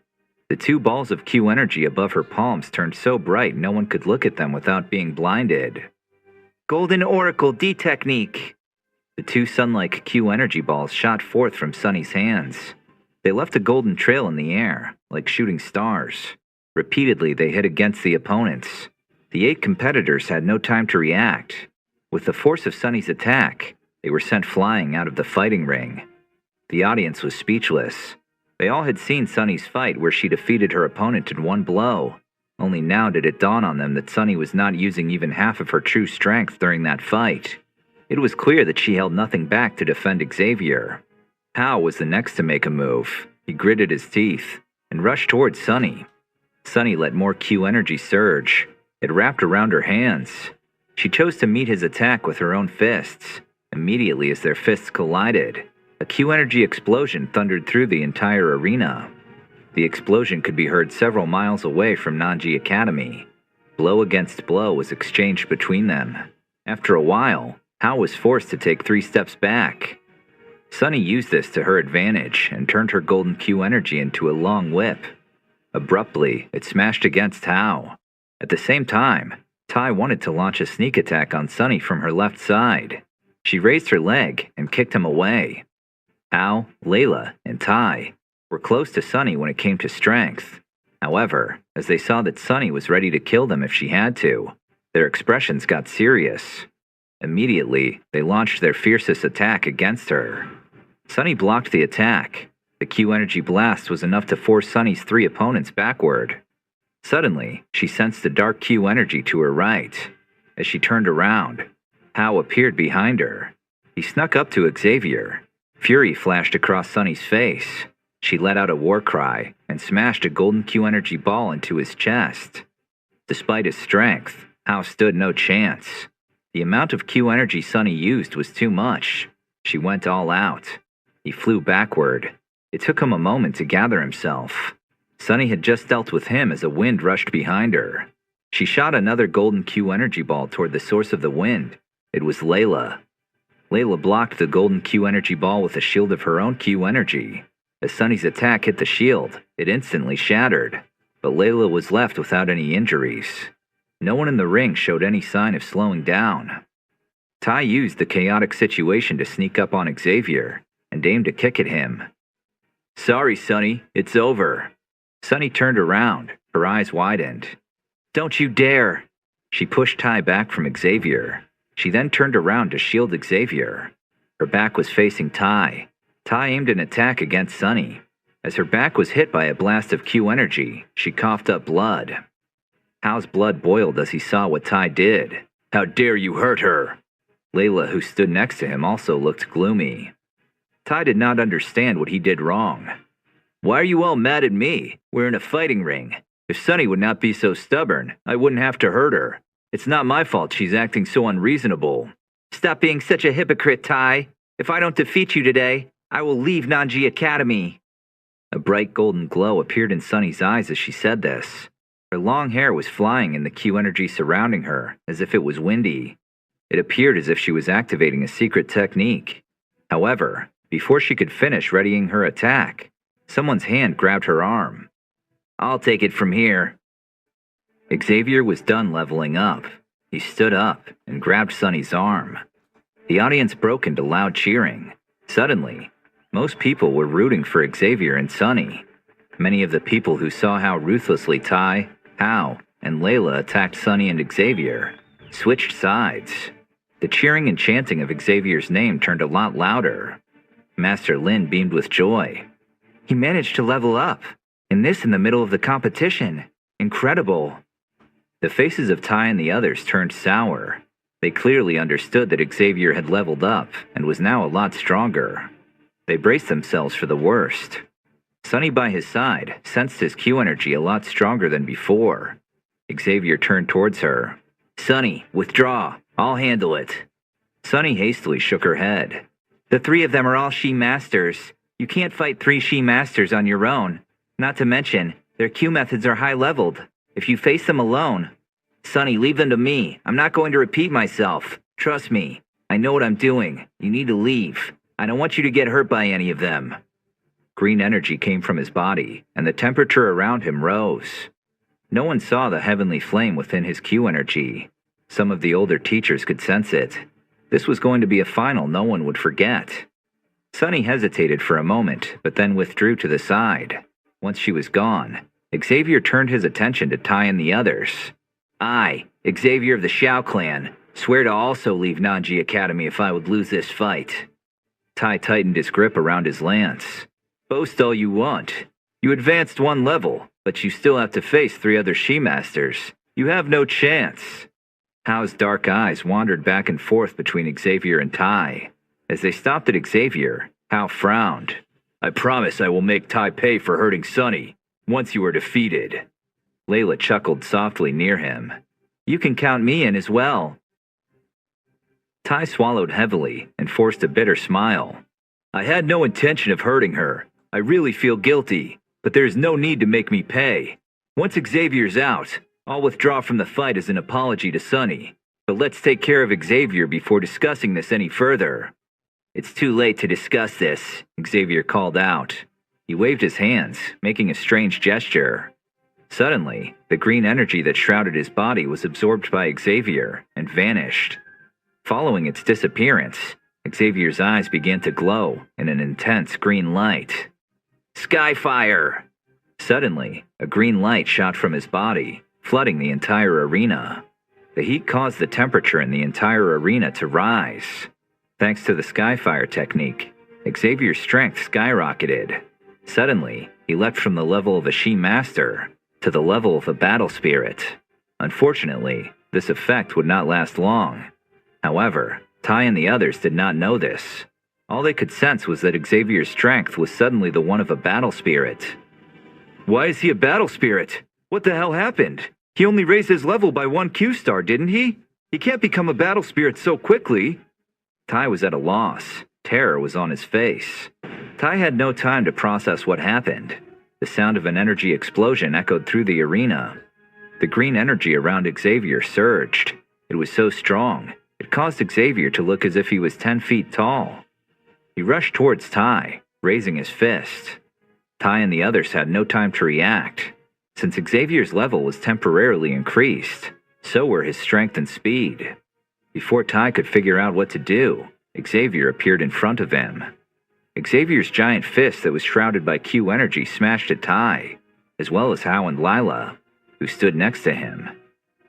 The 2 balls of Q energy above her palms turned so bright no one could look at them without being blinded. Golden Oracle D technique! The 2 sun-like Q energy balls shot forth from Sunny's hands. They left a golden trail in the air, like shooting stars. Repeatedly they hit against the opponents. The 8 competitors had no time to react. With the force of Sunny's attack, they were sent flying out of the fighting ring. The audience was speechless. They all had seen Sunny's fight where she defeated her opponent in one blow. Only now did it dawn on them that Sunny was not using even half of her true strength during that fight. It was clear that she held nothing back to defend Xavier. Hal was the next to make a move. He gritted his teeth and rushed towards Sunny. Sunny let more Q energy surge. It wrapped around her hands. She chose to meet his attack with her own fists. Immediately as their fists collided, a Q energy explosion thundered through the entire arena. The explosion could be heard several miles away from Nanji Academy. Blow against blow was exchanged between them. After a while, Hal was forced to take 3 steps back. Sunny used this to her advantage and turned her golden Q energy into a long whip. Abruptly, it smashed against Hal. At the same time, Ty wanted to launch a sneak attack on Sunny from her left side. She raised her leg and kicked him away. Hal, Layla, and Ty were close to Sunny when it came to strength. However, as they saw that Sunny was ready to kill them if she had to, their expressions got serious. Immediately, they launched their fiercest attack against her. Sunny blocked the attack. The Q energy blast was enough to force Sunny's 3 opponents backward. Suddenly, she sensed a dark Q energy to her right. As she turned around, Hal appeared behind her. He snuck up to Xavier. Fury flashed across Sunny's face. She let out a war cry and smashed a golden Q energy ball into his chest. Despite his strength, Hal stood no chance. The amount of Q energy Sunny used was too much. She went all out. He flew backward. It took him a moment to gather himself. Sunny had just dealt with him as a wind rushed behind her. She shot another golden Q energy ball toward the source of the wind. It was Layla. Layla blocked the golden Q energy ball with a shield of her own Q energy. As Sunny's attack hit the shield, it instantly shattered. But Layla was left without any injuries. No one in the ring showed any sign of slowing down. Ty used the chaotic situation to sneak up on Xavier and aimed a kick at him. "Sorry, Sunny, it's over." Sunny turned around, her eyes widened. "Don't you dare!" She pushed Ty back from Xavier. She then turned around to shield Xavier. Her back was facing Ty. Ty aimed an attack against Sunny. As her back was hit by a blast of Q energy, she coughed up blood. Hal's blood boiled as he saw what Ty did. "How dare you hurt her!" Layla, who stood next to him, also looked gloomy. Ty did not understand what he did wrong. "Why are you all mad at me? We're in a fighting ring. If Sunny would not be so stubborn, I wouldn't have to hurt her. It's not my fault she's acting so unreasonable." "Stop being such a hypocrite, Ty. If I don't defeat you today, I will leave Nanji Academy." A bright golden glow appeared in Sunny's eyes as she said this. Her long hair was flying in the Q energy surrounding her, as if it was windy. It appeared as if she was activating a secret technique. However, before she could finish readying her attack, someone's hand grabbed her arm. "I'll take it from here." Xavier was done leveling up. He stood up and grabbed Sunny's arm. The audience broke into loud cheering. Suddenly, most people were rooting for Xavier and Sunny. Many of the people who saw how ruthlessly Ty, Hal, and Layla attacked Sunny and Xavier switched sides. The cheering and chanting of Xavier's name turned a lot louder. Master Lin beamed with joy. "He managed to level up, and this in the middle of the competition. Incredible." The faces of Ty and the others turned sour. They clearly understood that Xavier had leveled up and was now a lot stronger. They braced themselves for the worst. Sunny by his side sensed his Q energy a lot stronger than before. Xavier turned towards her. "Sunny, withdraw. I'll handle it." Sunny hastily shook her head. "The 3 of them are all She Masters. You can't fight 3 she-masters on your own. Not to mention, their Q methods are high-leveled. If you face them alone... Sonny, leave them to me. I'm not going to repeat myself. Trust me. I know what I'm doing. You need to leave. I don't want you to get hurt by any of them. Green energy came from his body, and the temperature around him rose. No one saw the heavenly flame within his Q energy. Some of the older teachers could sense it. This was going to be a final no one would forget. Sonny hesitated for a moment, but then withdrew to the side. Once she was gone, Xavier turned his attention to Tai and the others. I, Xavier of the Xiao clan, swear to also leave Nanji Academy if I would lose this fight. Tai tightened his grip around his lance. Boast all you want. You advanced 1 level, but you still have to face 3 other she-masters. You have no chance. Hao's dark eyes wandered back and forth between Xavier and Tai. As they stopped at Xavier, Hao frowned. I promise I will make Tai pay for hurting Sonny, once you are defeated. Layla chuckled softly near him. You can count me in as well. Tai swallowed heavily and forced a bitter smile. I had no intention of hurting her. I really feel guilty, but there is no need to make me pay. Once Xavier's out, I'll withdraw from the fight as an apology to Sonny. But let's take care of Xavier before discussing this any further. It's too late to discuss this, Xavier called out. He waved his hands, making a strange gesture. Suddenly, the green energy that shrouded his body was absorbed by Xavier and vanished. Following its disappearance, Xavier's eyes began to glow in an intense green light. Skyfire! Suddenly, a green light shot from his body, flooding the entire arena. The heat caused the temperature in the entire arena to rise. Thanks to the Skyfire technique, Xavier's strength skyrocketed. Suddenly, he leapt from the level of a she-master to the level of a battle spirit. Unfortunately, this effect would not last long. However, Tai and the others did not know this. All they could sense was that Xavier's strength was suddenly the one of a battle spirit. Why is he a battle spirit? What the hell happened? He only raised his level by 1 Q-star, didn't he? He can't become a battle spirit so quickly. Tai was at a loss. Terror was on his face. Tai had no time to process what happened. The sound of an energy explosion echoed through the arena. The green energy around Xavier surged. It was so strong, it caused Xavier to look as if he was 10 feet tall. He rushed towards Tai, raising his fist. Tai and the others had no time to react. Since Xavier's level was temporarily increased, so were his strength and speed. Before Tai could figure out what to do, Xavier appeared in front of him. Xavier's giant fist that was shrouded by Q energy smashed at Tai, as well as Hao and Lila, who stood next to him.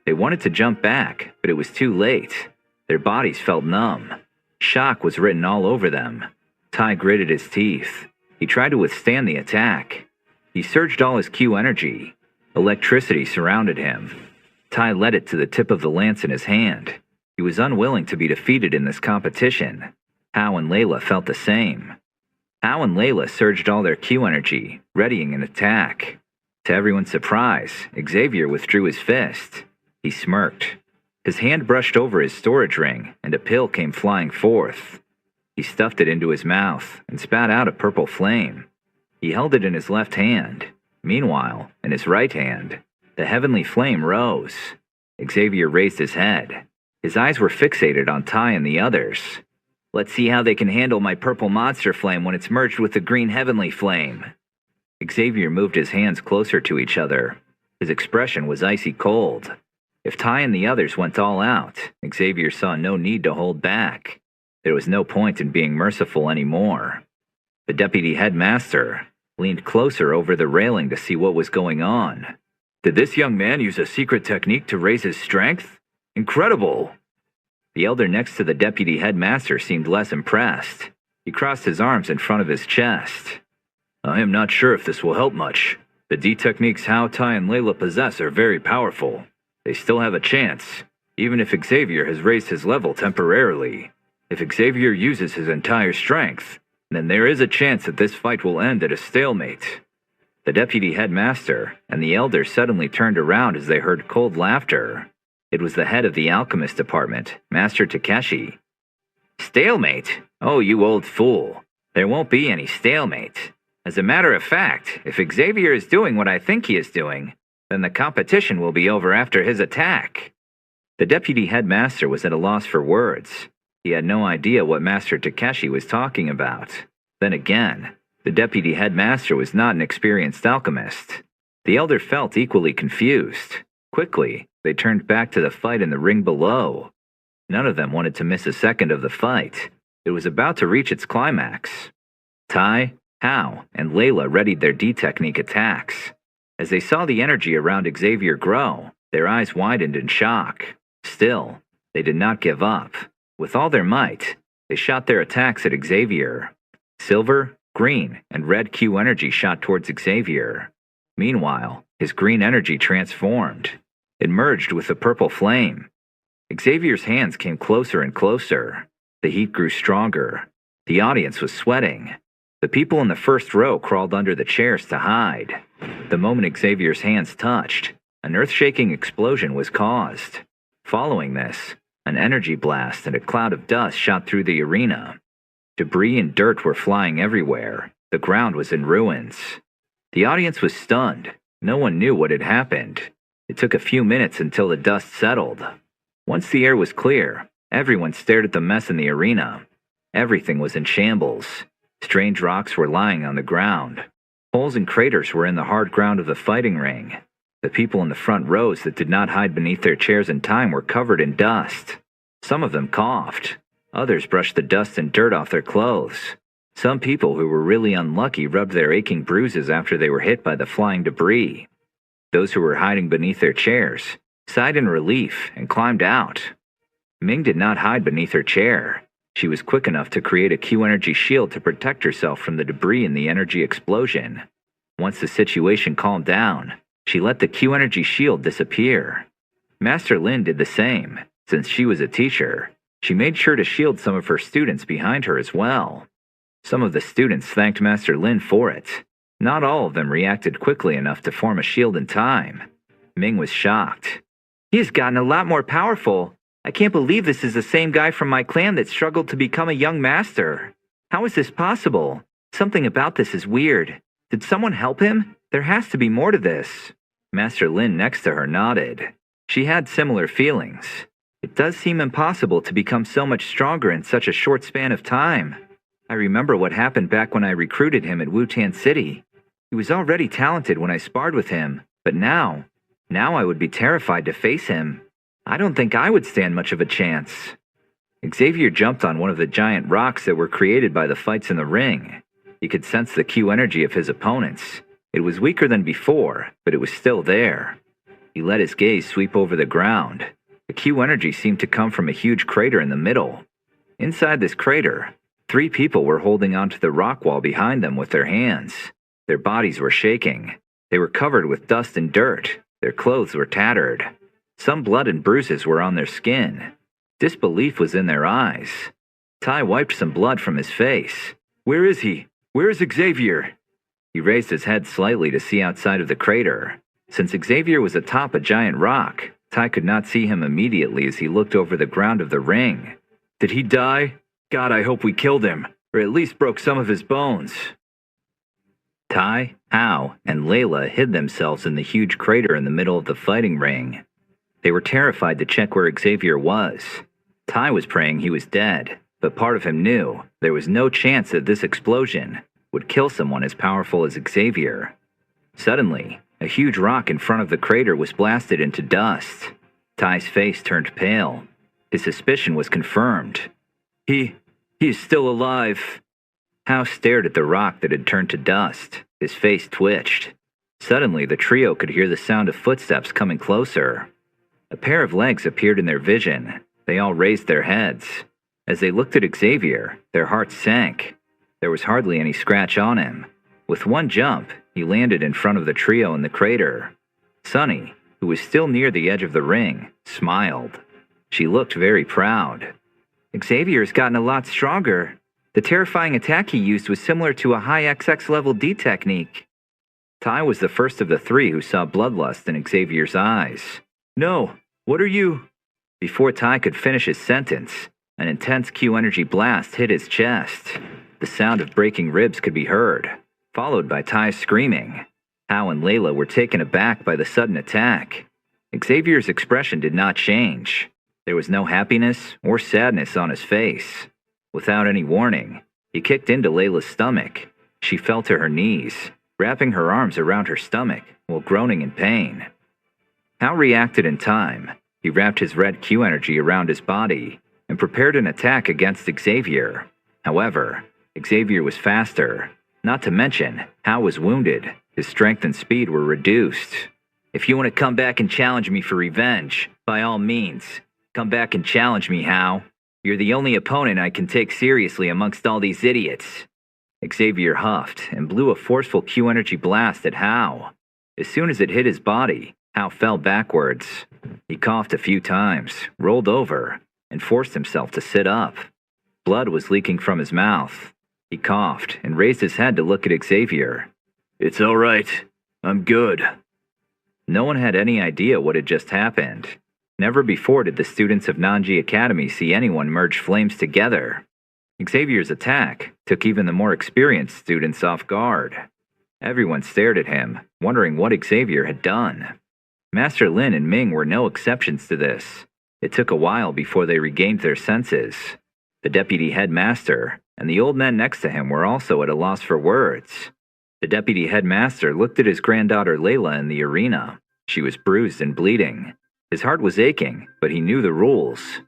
They wanted to jump back, but it was too late. Their bodies felt numb. Shock was written all over them. Tai gritted his teeth. He tried to withstand the attack. He surged all his Q energy. Electricity surrounded him. Tai led it to the tip of the lance in his hand. He was unwilling to be defeated in this competition. Hao and Layla felt the same. Hao and Layla surged all their Q energy, readying an attack. To everyone's surprise, Xavier withdrew his fist. He smirked. His hand brushed over his storage ring, and a pill came flying forth. He stuffed it into his mouth and spat out a purple flame. He held it in his left hand. Meanwhile, in his right hand, the heavenly flame rose. Xavier raised his head. His eyes were fixated on Tai and the others. Let's see how they can handle my purple monster flame when it's merged with the green heavenly flame. Xavier moved his hands closer to each other. His expression was icy cold. If Tai and the others went all out, Xavier saw no need to hold back. There was no point in being merciful anymore. The deputy headmaster leaned closer over the railing to see what was going on. Did this young man use a secret technique to raise his strength? Incredible! The elder next to the deputy headmaster seemed less impressed. He crossed his arms in front of his chest. I am not sure if this will help much. The D techniques Hao, Tai, and Layla possess are very powerful. They still have a chance, even if Xavier has raised his level temporarily. If Xavier uses his entire strength, then there is a chance that this fight will end at a stalemate. The deputy headmaster and the elder suddenly turned around as they heard cold laughter. It was the head of the alchemist department, Master Takeshi. Stalemate? Oh, you old fool. There won't be any stalemate. As a matter of fact, if Xavier is doing what I think he is doing, then the competition will be over after his attack." The deputy headmaster was at a loss for words. He had no idea what Master Takeshi was talking about. Then again, the deputy headmaster was not an experienced alchemist. The elder felt equally confused. Quickly, they turned back to the fight in the ring below. None of them wanted to miss a second of the fight. It was about to reach its climax. Tai, Hao, and Layla readied their D-technique attacks. As they saw the energy around Xavier grow, their eyes widened in shock. Still, they did not give up. With all their might, they shot their attacks at Xavier. Silver, green, and red Q energy shot towards Xavier. Meanwhile, his green energy transformed. It merged with the purple flame. Xavier's hands came closer and closer. The heat grew stronger. The audience was sweating. The people in the first row crawled under the chairs to hide. The moment Xavier's hands touched, an earth-shaking explosion was caused. Following this, an energy blast and a cloud of dust shot through the arena. Debris and dirt were flying everywhere. The ground was in ruins. The audience was stunned. No one knew what had happened. It took a few minutes until the dust settled. Once the air was clear, everyone stared at the mess in the arena. Everything was in shambles. Strange rocks were lying on the ground. Holes and craters were in the hard ground of the fighting ring. The people in the front rows that did not hide beneath their chairs in time were covered in dust. Some of them coughed. Others brushed the dust and dirt off their clothes. Some people who were really unlucky rubbed their aching bruises after they were hit by the flying debris. Those who were hiding beneath their chairs sighed in relief and climbed out. Ming did not hide beneath her chair. She was quick enough to create a Q-energy shield to protect herself from the debris in the energy explosion. Once the situation calmed down, she let the Q-energy shield disappear. Master Lin did the same. Since she was a teacher, she made sure to shield some of her students behind her as well. Some of the students thanked Master Lin for it. Not all of them reacted quickly enough to form a shield in time. Ming was shocked. "He has gotten a lot more powerful. I can't believe this is the same guy from my clan that struggled to become a young master. How is this possible? Something about this is weird. Did someone help him? There has to be more to this." Master Lin next to her nodded. She had similar feelings. It does seem impossible to become so much stronger in such a short span of time. I remember what happened back when I recruited him at Wutan City. He was already talented when I sparred with him, but now I would be terrified to face him. I don't think I would stand much of a chance. Xavier jumped on one of the giant rocks that were created by the fights in the ring. He could sense the Q energy of his opponents. It was weaker than before, but it was still there. He let his gaze sweep over the ground. The Q energy seemed to come from a huge crater in the middle. Inside this crater, 3 people were holding onto the rock wall behind them with their hands. Their bodies were shaking. They were covered with dust and dirt. Their clothes were tattered. Some blood and bruises were on their skin. Disbelief was in their eyes. Tai wiped some blood from his face. "Where is he? Where is Xavier?" He raised his head slightly to see outside of the crater. Since Xavier was atop a giant rock, Tai could not see him immediately as he looked over the ground of the ring. "Did he die? God, I hope we killed him, or at least broke some of his bones." Tai, Hao, and Layla hid themselves in the huge crater in the middle of the fighting ring. They were terrified to check where Xavier was. Tai was praying he was dead, but part of him knew there was no chance that this explosion would kill someone as powerful as Xavier. Suddenly, a huge rock in front of the crater was blasted into dust. Tai's face turned pale. His suspicion was confirmed. He is still alive." Hao stared at the rock that had turned to dust. His face twitched. Suddenly, the trio could hear the sound of footsteps coming closer. A pair of legs appeared in their vision. They all raised their heads. As they looked at Xavier, their hearts sank. There was hardly any scratch on him. With one jump, he landed in front of the trio in the crater. Sunny, who was still near the edge of the ring, smiled. She looked very proud. "Xavier's gotten a lot stronger. The terrifying attack he used was similar to a high XX level D technique." Tai was the first of the 3 who saw bloodlust in Xavier's eyes. "No, what are you?" Before Tai could finish his sentence, an intense Q energy blast hit his chest. The sound of breaking ribs could be heard, followed by Ty's screaming. Hal and Layla were taken aback by the sudden attack. Xavier's expression did not change. There was no happiness or sadness on his face. Without any warning, he kicked into Layla's stomach. She fell to her knees, wrapping her arms around her stomach while groaning in pain. Hal reacted in time. He wrapped his red Q energy around his body and prepared an attack against Xavier. However, Xavier was faster. Not to mention, Hal was wounded. His strength and speed were reduced. If you want to come back and challenge me for revenge, by all means, come back and challenge me, Hal. You're the only opponent I can take seriously amongst all these idiots. Xavier huffed and blew a forceful Q energy blast at Hal. As soon as it hit his body, Hal fell backwards. He coughed a few times, rolled over, and forced himself to sit up. Blood was leaking from his mouth. He coughed and raised his head to look at Xavier. "It's all right. I'm good." No one had any idea what had just happened. Never before did the students of Nanji Academy see anyone merge flames together. Xavier's attack took even the more experienced students off guard. Everyone stared at him, wondering what Xavier had done. Master Lin and Ming were no exceptions to this. It took a while before they regained their senses. The deputy headmaster and the old men next to him were also at a loss for words. The deputy headmaster looked at his granddaughter Layla in the arena. She was bruised and bleeding. His heart was aching, but he knew the rules.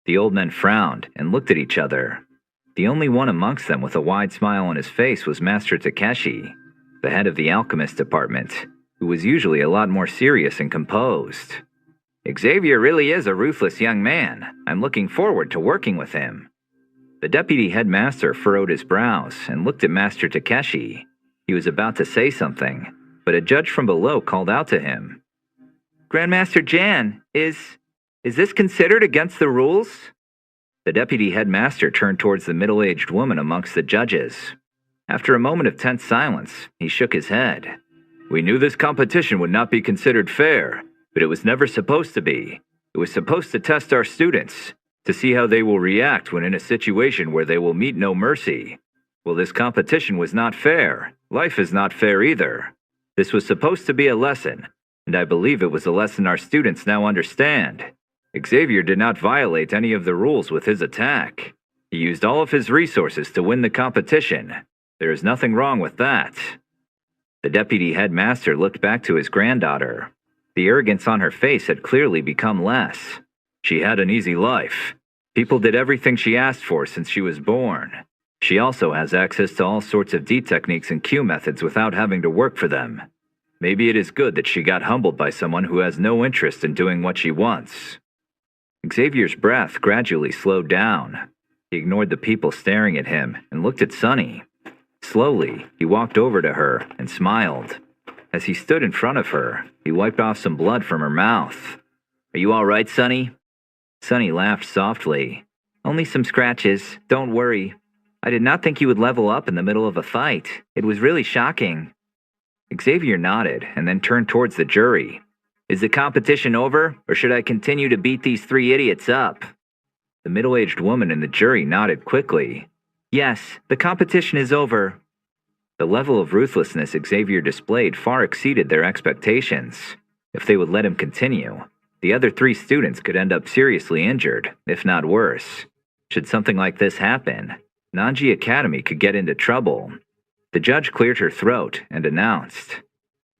The old men frowned and looked at each other. The only one amongst them with a wide smile on his face was Master Takeshi, the head of the alchemist department, who was usually a lot more serious and composed. "Xavier really is a ruthless young man. I'm looking forward to working with him." The deputy headmaster furrowed his brows and looked at Master Takeshi. He was about to say something, but a judge from below called out to him. "Grandmaster Jan, is this considered against the rules?" The deputy headmaster turned towards the middle-aged woman amongst the judges. After a moment of tense silence, he shook his head. "We knew this competition would not be considered fair, but it was never supposed to be. It was supposed to test our students, to see how they will react when in a situation where they will meet no mercy. Well, this competition was not fair. Life is not fair either. This was supposed to be a lesson, and I believe it was a lesson our students now understand. Xavier did not violate any of the rules with his attack. He used all of his resources to win the competition. There is nothing wrong with that." The deputy headmaster looked back to his granddaughter. The arrogance on her face had clearly become less. She had an easy life. People did everything she asked for since she was born. She also has access to all sorts of D techniques and Q methods without having to work for them. Maybe it is good that she got humbled by someone who has no interest in doing what she wants. Xavier's breath gradually slowed down. He ignored the people staring at him and looked at Sunny. Slowly, he walked over to her and smiled. As he stood in front of her, he wiped off some blood from her mouth. "Are you all right, Sunny?" Sunny laughed softly. "Only some scratches, don't worry. I did not think you would level up in the middle of a fight. It was really shocking." Xavier nodded and then turned towards the jury. "Is the competition over, or should I continue to beat these three idiots up?" The middle-aged woman in the jury nodded quickly. "Yes, the competition is over." The level of ruthlessness Xavier displayed far exceeded their expectations. If they would let him continue, the other three students could end up seriously injured, if not worse. Should something like this happen, Nanji Academy could get into trouble. The judge cleared her throat and announced,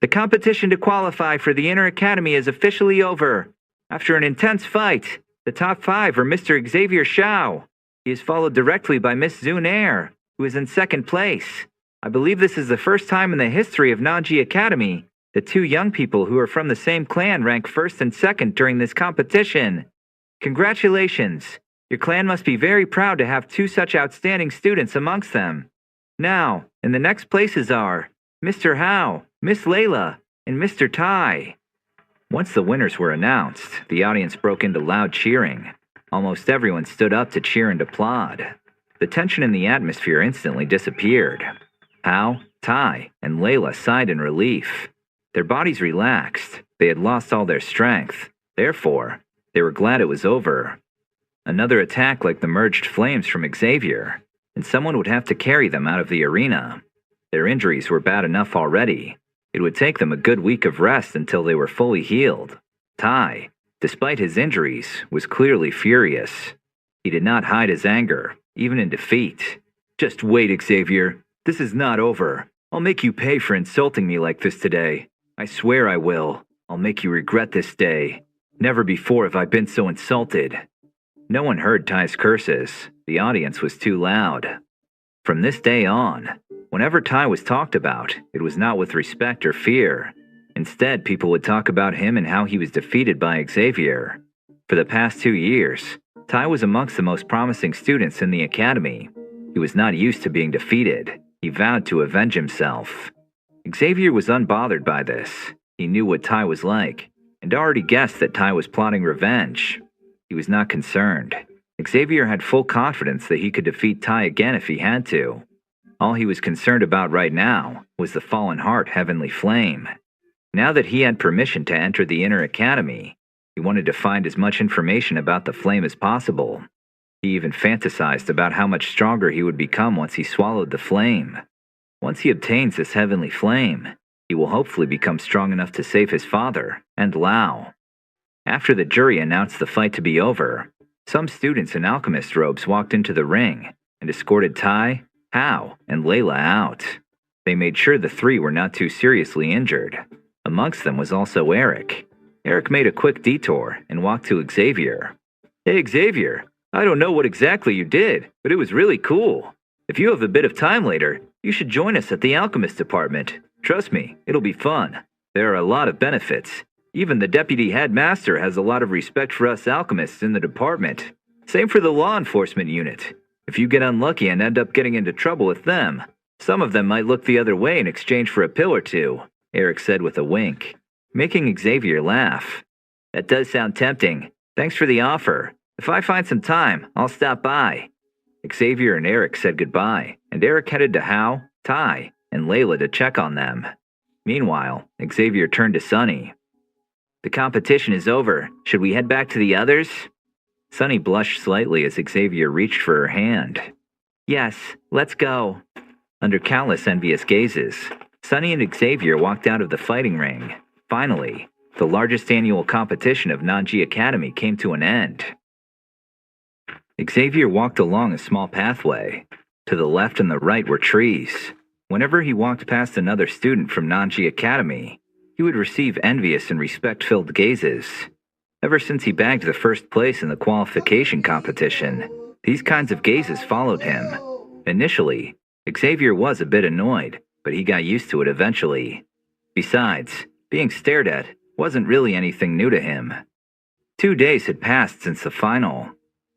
"The competition to qualify for the Inner Academy is officially over. After an intense fight, the top 5 are Mr. Xavier Shao. He is followed directly by Miss Zun Air, who is in second place. I believe this is the first time in the history of Nanji Academy that 2 young people who are from the same clan rank first and second during this competition. Congratulations. Your clan must be very proud to have 2 such outstanding students amongst them. Now, in the next places are Mr. Hao, Miss Layla, and Mr. Tai." Once the winners were announced, the audience broke into loud cheering. Almost everyone stood up to cheer and applaud. The tension in the atmosphere instantly disappeared. Hao, Tai, and Layla sighed in relief. Their bodies relaxed. They had lost all their strength. Therefore, they were glad it was over. Another attack like the merged flames from Xavier. and someone would have to carry them out of the arena. Their injuries were bad enough already. It would take them a good week of rest until they were fully healed. Tai, despite his injuries, was clearly furious. He did not hide his anger, even in defeat. "Just wait, Xavier. This is not over. I'll make you pay for insulting me like this today. I swear I will. I'll make you regret this day. Never before have I been so insulted." No one heard Tai's curses. The audience was too loud. From this day on, whenever Tai was talked about, it was not with respect or fear. Instead, people would talk about him and how he was defeated by Xavier. For the past 2 years, Tai was amongst the most promising students in the academy. He was not used to being defeated. He vowed to avenge himself. Xavier was unbothered by this. He knew what Tai was like, and already guessed that Tai was plotting revenge. He was not concerned. Xavier had full confidence that he could defeat Tai again if he had to. All he was concerned about right now was the fallen heart heavenly flame. Now that he had permission to enter the inner academy, he wanted to find as much information about the flame as possible. He even fantasized about how much stronger he would become once he swallowed the flame. Once he obtains this heavenly flame, he will hopefully become strong enough to save his father and Lao. After the jury announced the fight to be over, some students in alchemist robes walked into the ring and escorted Tai, Hao, and Layla out. They made sure the three were not too seriously injured. Amongst them was also Eric. Eric made a quick detour and walked to Xavier. "Hey Xavier, I don't know what exactly you did, but it was really cool. If you have a bit of time later, you should join us at the alchemist department. Trust me, it'll be fun. There are a lot of benefits. Even the deputy headmaster has a lot of respect for us alchemists in the department. Same for the law enforcement unit. If you get unlucky and end up getting into trouble with them, some of them might look the other way in exchange for a pill or two," Eric said with a wink, making Xavier laugh. "That does sound tempting. Thanks for the offer. If I find some time, I'll stop by." Xavier and Eric said goodbye, and Eric headed to Hao, Tai, and Layla to check on them. Meanwhile, Xavier turned to Sunny. "The competition is over. Should we head back to the others?" Sunny blushed slightly as Xavier reached for her hand. "Yes, let's go." Under countless envious gazes, Sunny and Xavier walked out of the fighting ring. Finally, the largest annual competition of Nanji Academy came to an end. Xavier walked along a small pathway. To the left and the right were trees. Whenever he walked past another student from Nanji Academy, he would receive envious and respect-filled gazes. Ever since he bagged the first place in the qualification competition, these kinds of gazes followed him. Initially, Xavier was a bit annoyed, but he got used to it eventually. Besides, being stared at wasn't really anything new to him. 2 days had passed since the final.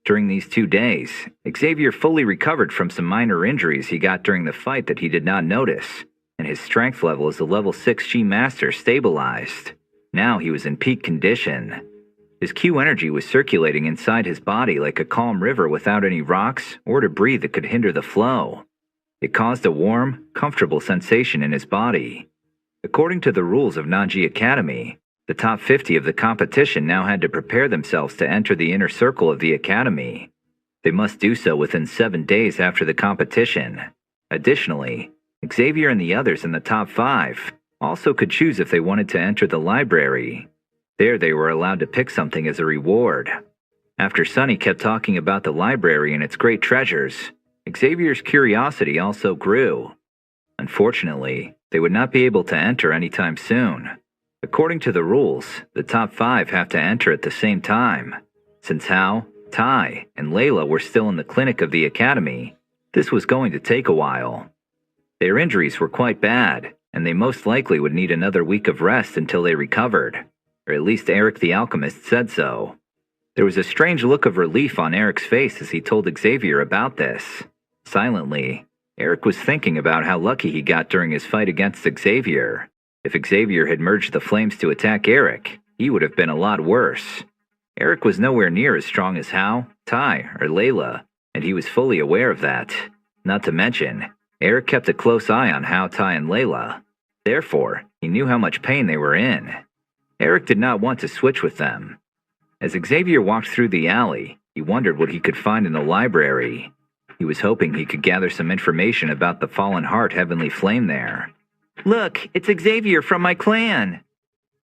During these 2 days, Xavier fully recovered from some minor injuries he got during the fight that he did not notice, and his strength level as a level 6G master stabilized. Now he was in peak condition. His Q energy was circulating inside his body like a calm river without any rocks or debris that could hinder the flow. It caused a warm, comfortable sensation in his body. According to the rules of Nanji Academy, the top 50 of the competition now had to prepare themselves to enter the inner circle of the academy. They must do so within 7 days after the competition. Additionally, Xavier and the others in the top 5 also could choose if they wanted to enter the library. There they were allowed to pick something as a reward. After Sunny kept talking about the library and its great treasures, Xavier's curiosity also grew. Unfortunately, they would not be able to enter anytime soon. According to the rules, the top 5 have to enter at the same time. Since Hao, Tai, and Layla were still in the clinic of the academy, this was going to take a while. Their injuries were quite bad, and they most likely would need another week of rest until they recovered, or at least Eric the alchemist said so. There was a strange look of relief on Eric's face as he told Xavier about this. Silently, Eric was thinking about how lucky he got during his fight against Xavier. If Xavier had merged the flames to attack Eric, he would have been a lot worse. Eric was nowhere near as strong as Hao, Tai, or Layla, and he was fully aware of that. Not to mention, Eric kept a close eye on Hao, Tai, and Layla. Therefore, he knew how much pain they were in. Eric did not want to switch with them. As Xavier walked through the alley, he wondered what he could find in the library. He was hoping he could gather some information about the fallen heart heavenly flame there. Look, it's Xavier from my clan!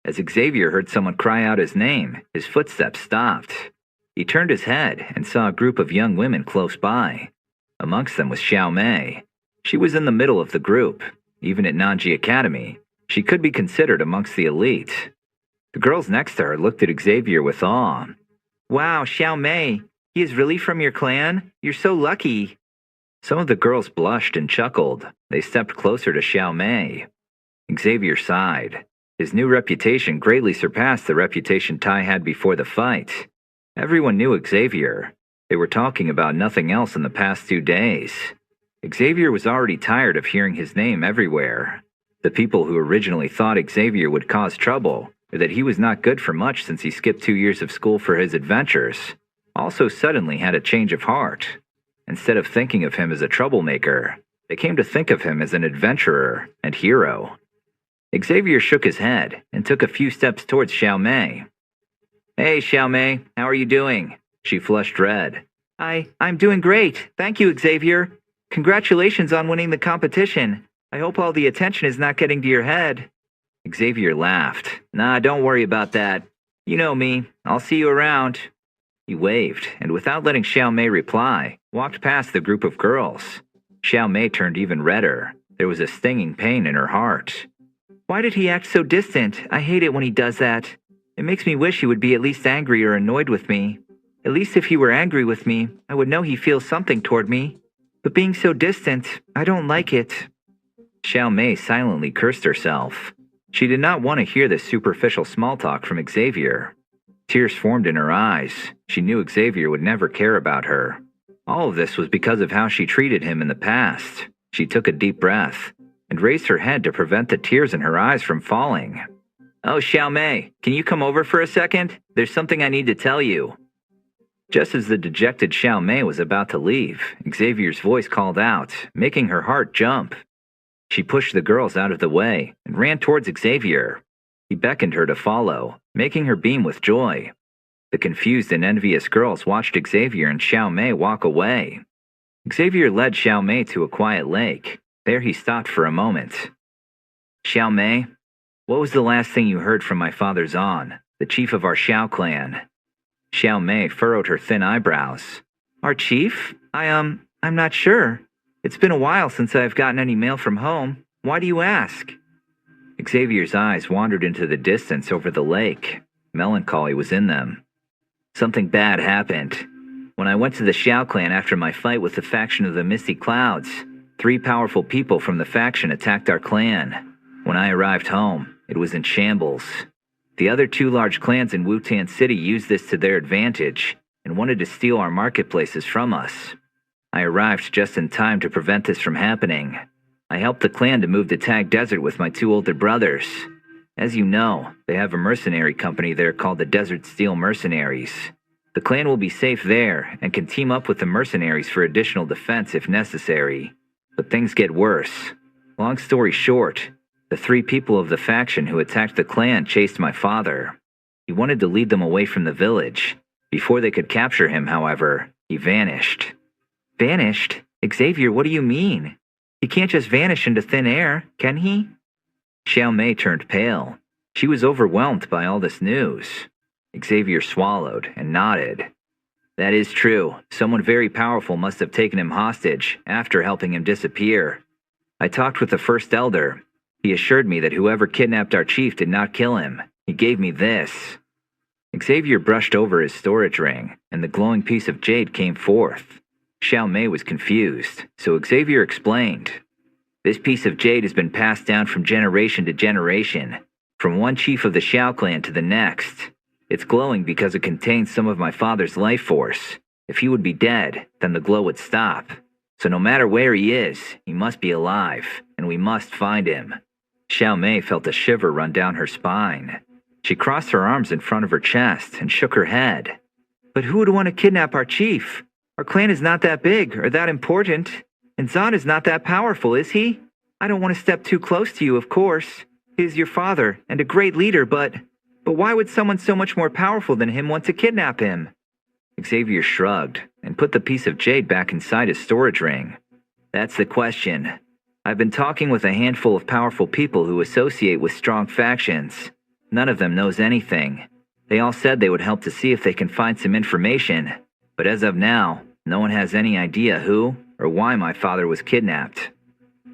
As Xavier heard someone cry out his name, his footsteps stopped. He turned his head and saw a group of young women close by. Amongst them was Xiao Mei. She was in the middle of the group. Even at Nanji Academy, she could be considered amongst the elite. The girls next to her looked at Xavier with awe. Wow, Xiao Mei, he is really from your clan? You're so lucky. Some of the girls blushed and chuckled. They stepped closer to Xiao Mei. Xavier sighed. His new reputation greatly surpassed the reputation Tai had before the fight. Everyone knew Xavier. They were talking about nothing else in the past 2 days. Xavier was already tired of hearing his name everywhere. The people who originally thought Xavier would cause trouble, or that he was not good for much since he skipped 2 years of school for his adventures, also suddenly had a change of heart. Instead of thinking of him as a troublemaker, they came to think of him as an adventurer and hero. Xavier shook his head and took a few steps towards Xiao Mei. Hey, Xiao Mei, how are you doing? She flushed red. I'm doing great. Thank you, Xavier. Congratulations on winning the competition. I hope all the attention is not getting to your head. Xavier laughed. Nah, don't worry about that. You know me. I'll see you around. He waved, and without letting Xiao Mei reply, walked past the group of girls. Xiao Mei turned even redder. There was a stinging pain in her heart. Why did he act so distant? I hate it when he does that. It makes me wish he would be at least angry or annoyed with me. At least if he were angry with me, I would know he feels something toward me. But being so distant, I don't like it. Xiao Mei silently cursed herself. She did not want to hear this superficial small talk from Xavier. Tears formed in her eyes. She knew Xavier would never care about her. All of this was because of how she treated him in the past. She took a deep breath and raised her head to prevent the tears in her eyes from falling. Oh, Xiao Mei, can you come over for a second? There's something I need to tell you. Just as the dejected Xiao Mei was about to leave, Xavier's voice called out, making her heart jump. She pushed the girls out of the way and ran towards Xavier. He beckoned her to follow, making her beam with joy. The confused and envious girls watched Xavier and Xiao Mei walk away. Xavier led Xiao Mei to a quiet lake. There he stopped for a moment. Xiao Mei, what was the last thing you heard from my father Zan, the chief of our Xiao clan? Xiao Mei furrowed her thin eyebrows. Our chief? I'm not sure. It's been a while since I've gotten any mail from home. Why do you ask? Xavier's eyes wandered into the distance over the lake. Melancholy was in them. Something bad happened. When I went to the Xiao clan after my fight with the faction of the Misty Clouds, 3 powerful people from the faction attacked our clan. When I arrived home, it was in shambles. The other 2 large clans in Wutan City used this to their advantage and wanted to steal our marketplaces from us. I arrived just in time to prevent this from happening. I helped the clan to move to Tag Desert with my 2 older brothers. As you know, they have a mercenary company there called the Desert Steel Mercenaries. The clan will be safe there and can team up with the mercenaries for additional defense if necessary. But things get worse. Long story short, the 3 people of the faction who attacked the clan chased my father. He wanted to lead them away from the village. Before they could capture him, however, he vanished. Vanished? Xavier, what do you mean? He can't just vanish into thin air, can he? Xiao Mei turned pale. She was overwhelmed by all this news. Xavier swallowed and nodded. That is true. Someone very powerful must have taken him hostage after helping him disappear. I talked with the First Elder. He assured me that whoever kidnapped our chief did not kill him. He gave me this. Xavier brushed over his storage ring, and the glowing piece of jade came forth. Xiao Mei was confused, so Xavier explained. This piece of jade has been passed down from generation to generation, from one chief of the Xiao clan to the next. It's glowing because it contains some of my father's life force. If he would be dead, then the glow would stop. So no matter where he is, he must be alive, and we must find him. Xiao Mei felt a shiver run down her spine. She crossed her arms in front of her chest and shook her head. But who would want to kidnap our chief? Our clan is not that big or that important. And Zan is not that powerful, is he? I don't want to step too close to you, of course. He is your father and a great leader, but why would someone so much more powerful than him want to kidnap him? Xavier shrugged and put the piece of jade back inside his storage ring. That's the question. I've been talking with a handful of powerful people who associate with strong factions. None of them knows anything. They all said they would help to see if they can find some information. But as of now, no one has any idea who or why my father was kidnapped.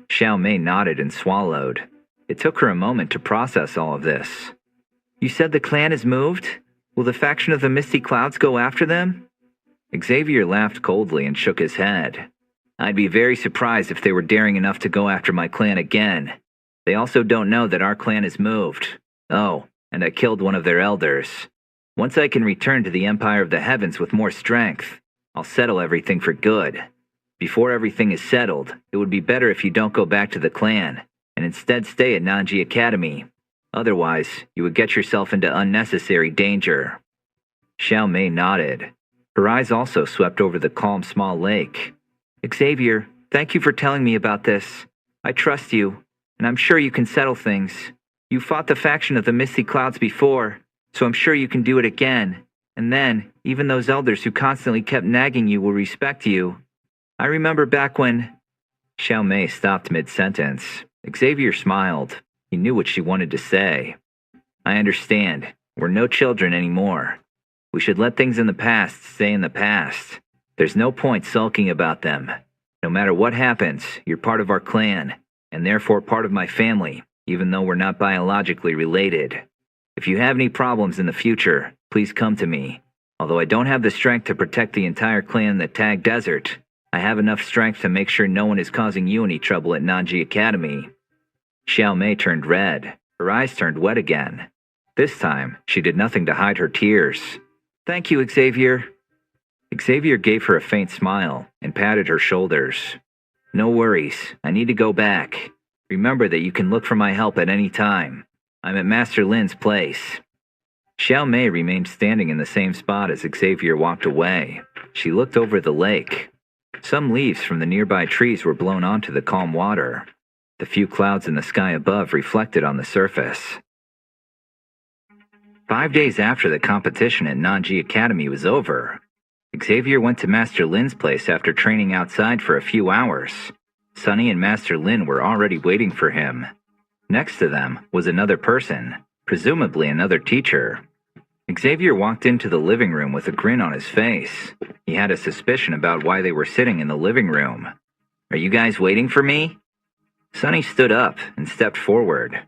Xiao Mei nodded and swallowed. It took her a moment to process all of this. You said the clan has moved? Will the faction of the Misty Clouds go after them? Xavier laughed coldly and shook his head. I'd be very surprised if they were daring enough to go after my clan again. They also don't know that our clan has moved. Oh, and I killed one of their elders. Once I can return to the Empire of the Heavens with more strength, I'll settle everything for good. Before everything is settled, it would be better if you don't go back to the clan, and instead stay at Nanji Academy. Otherwise, you would get yourself into unnecessary danger. Xiao Mei nodded. Her eyes also swept over the calm small lake. Xavier, thank you for telling me about this. I trust you, and I'm sure you can settle things. You fought the faction of the Misty Clouds before, so I'm sure you can do it again. And then, even those elders who constantly kept nagging you will respect you. I remember back when... Xiao Mei stopped mid-sentence. Xavier smiled. He knew what she wanted to say. I understand. We're no children anymore. We should let things in the past stay in the past. There's no point sulking about them. No matter what happens, you're part of our clan, and therefore part of my family, even though we're not biologically related. If you have any problems in the future, please come to me. Although I don't have the strength to protect the entire clan in the Tag Desert, I have enough strength to make sure no one is causing you any trouble at Nanji Academy. Xiao Mei turned red. Her eyes turned wet again. This time, she did nothing to hide her tears. Thank you, Xavier. Xavier gave her a faint smile and patted her shoulders. No worries, I need to go back. Remember that you can look for my help at any time. I'm at Master Lin's place. Xiao Mei remained standing in the same spot as Xavier walked away. She looked over the lake. Some leaves from the nearby trees were blown onto the calm water. The few clouds in the sky above reflected on the surface. 5 days after the competition at Nanji Academy was over, Xavier went to Master Lin's place after training outside for a few hours. Sunny and Master Lin were already waiting for him. Next to them was another person, presumably another teacher. Xavier walked into the living room with a grin on his face. He had a suspicion about why they were sitting in the living room. Are you guys waiting for me? Sunny stood up and stepped forward.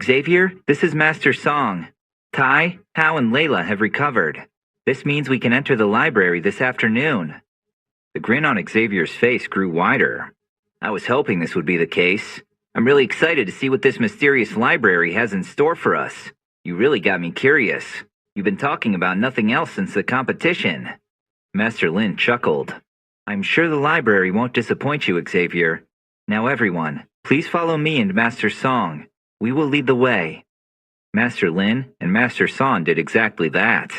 Xavier, this is Master Song. Tai, Hao, and Layla have recovered. This means we can enter the library this afternoon. The grin on Xavier's face grew wider. I was hoping this would be the case. I'm really excited to see what this mysterious library has in store for us. You really got me curious. You've been talking about nothing else since the competition. Master Lin chuckled. I'm sure the library won't disappoint you, Xavier. Now everyone, please follow me and Master Song. We will lead the way. Master Lin and Master Song did exactly that.